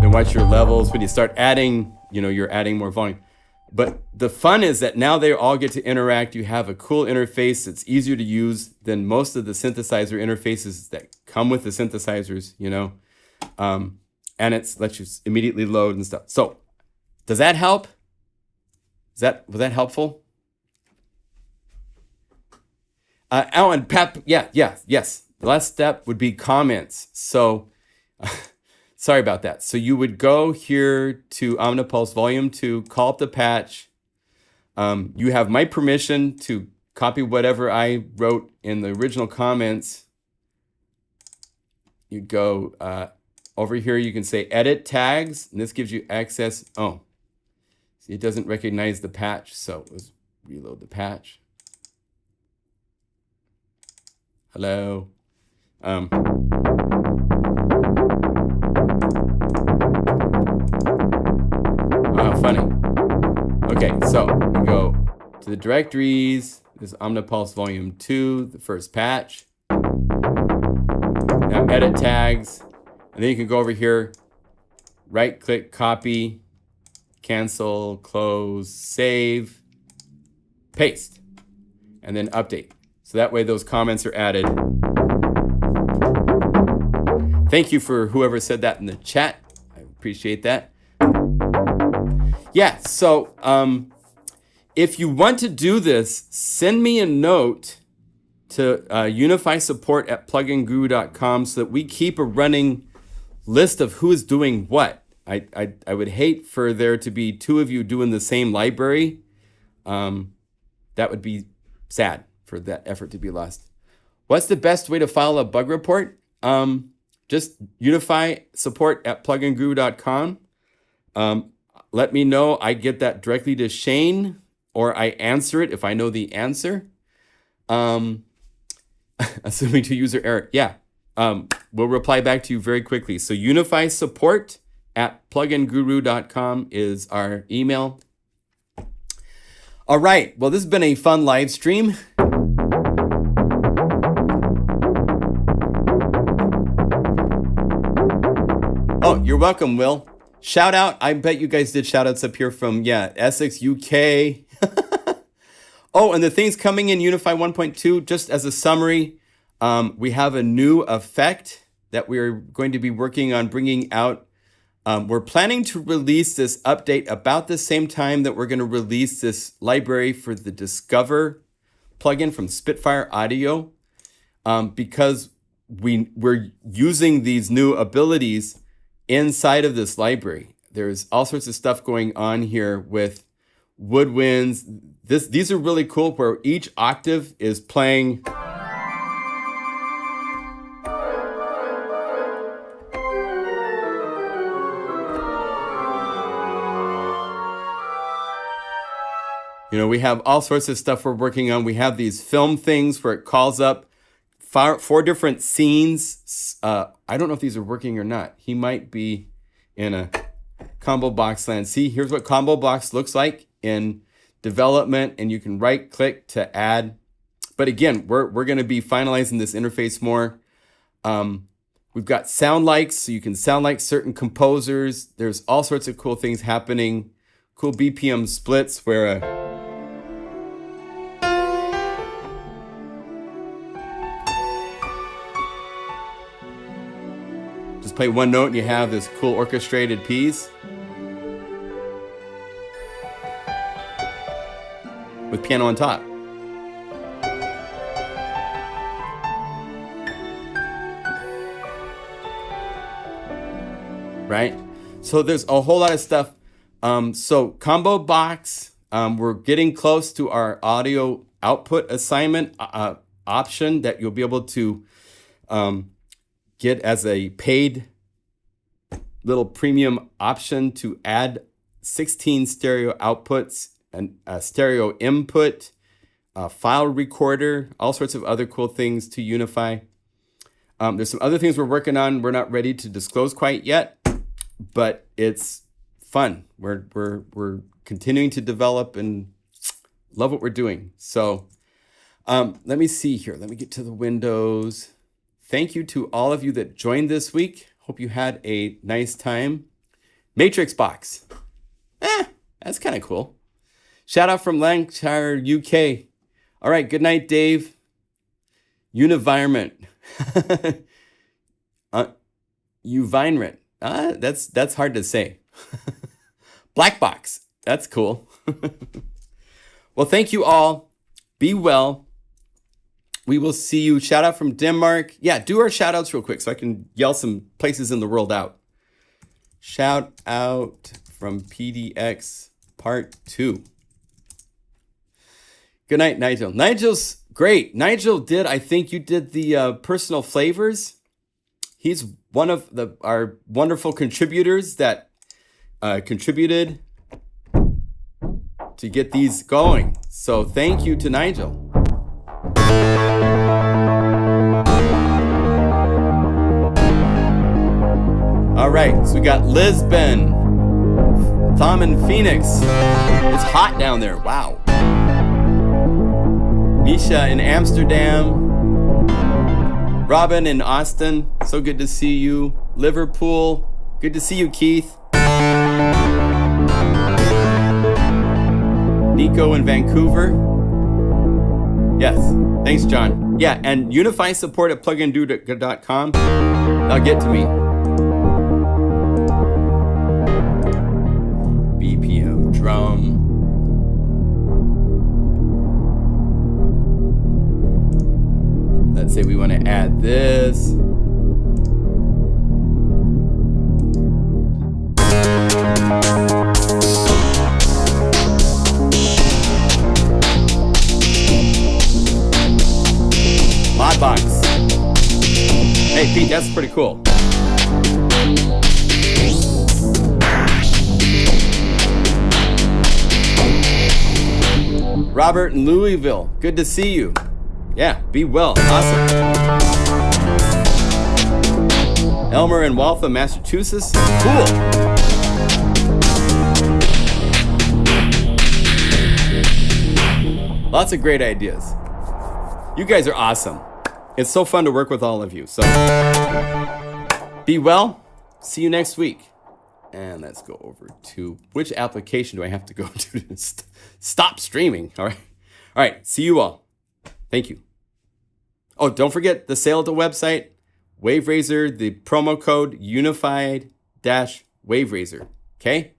then watch your levels. When you start adding, you're adding more volume. But the fun is that now they all get to interact. You have a cool interface that's easier to use than most of the synthesizer interfaces that come with the synthesizers, you know. And it lets you immediately load and stuff. So does that help? Was that helpful? And Pat, yes. The last step would be comments. So sorry about that. So you would go here to Omnipulse Volume 2, call up the patch. You have my permission to copy whatever I wrote in the original comments. You go over here, you can say edit tags, and this gives you access. Oh, see, it doesn't recognize the patch, so let's reload the patch. Hello. Oh, funny. Okay, so we go to the directories. This is Omnipulse Volume 2, the first patch. Now edit tags. And then you can go over here, right click, copy, cancel, close, save, paste, and then update. So that way those comments are added. Thank you for whoever said that in the chat. I appreciate that. Yeah, so if you want to do this, send me a note to Unify support at PlugInGuru.com so that we keep a running list of who is doing what. I would hate for there to be two of you doing the same library. That would be sad for that effort to be lost. What's the best way to file a bug report? Just Unify support at PlugInGuru.com. Let me know. I get that directly to Shane, or I answer it if I know the answer. Assuming to user error. Yeah. We'll reply back to you very quickly. So Unify support at PlugInGuru.com is our email. All right. Well, this has been a fun live stream. Oh, you're welcome, Will. Shout out. I bet you guys did shout outs up here from, Essex, UK. Oh, and the things coming in Unify 1.2, just as a summary, we have a new effect that we're going to be working on bringing out. We're planning to release this update about the same time that we're going to release this library for the Discover plugin from Spitfire Audio, because we're using these new abilities inside of this library. There's all sorts of stuff going on here with woodwinds. These are really cool, where each octave is playing. We have all sorts of stuff we're working on. We have these film things where it calls up four different scenes. I don't know if these are working or not. He might be in a combo box land. See, here's what combo box looks like in development, and you can right click to add. But again, we're going to be finalizing this interface more. We've got sound likes, so you can sound like certain composers. There's all sorts of cool things happening. Cool BPM splits where just play one note and you have this cool orchestrated piece with piano on top. Right? So there's a whole lot of stuff. So combo box, we're getting close to our audio output assignment option that you'll be able to get as a paid little premium option to add 16 stereo outputs and a stereo input, a file recorder, all sorts of other cool things to Unify. There's some other things we're working on. We're not ready to disclose quite yet, but it's fun. We're continuing to develop and love what we're doing. So let me see here. Let me get to the windows. Thank you to all of you that joined this week. Hope you had a nice time. Matrix box. That's kind of cool. Shout out from Lancashire, UK. All right, good night, Dave. Univironment. Uvinerant. That's hard to say. Black box. That's cool. Well, thank you all. Be well. We will see you. Shout out from Denmark. Yeah, do our shout outs real quick so I can yell some places in the world out. Shout out from PDX Part 2. Good night, Nigel. Nigel's great. Nigel did, I think you did the personal flavors. He's one of our wonderful contributors that contributed to get these going. So thank you to Nigel. All right, so we got Lisbon, Tom in Phoenix. It's hot down there, wow. Nisha in Amsterdam. Robin in Austin, so good to see you. Liverpool, good to see you, Keith. Nico in Vancouver. Yes, thanks, John. Yeah, and Unify support at PlugInGuru.com. Now get to me. BPM drum. Let's say we want to add this. Modbox. Hey Pete, that's pretty cool. Robert in Louisville, good to see you. Yeah, be well. Awesome. Elmer in Waltham, Massachusetts. Cool. Lots of great ideas. You guys are awesome. It's so fun to work with all of you. So be well. See you next week. And let's go over to which application do I have to go to stop streaming? All right. All right. See you all. Thank you. Oh, don't forget the sale at the website, Waverazor, the promo code unified-Waverazor. Okay?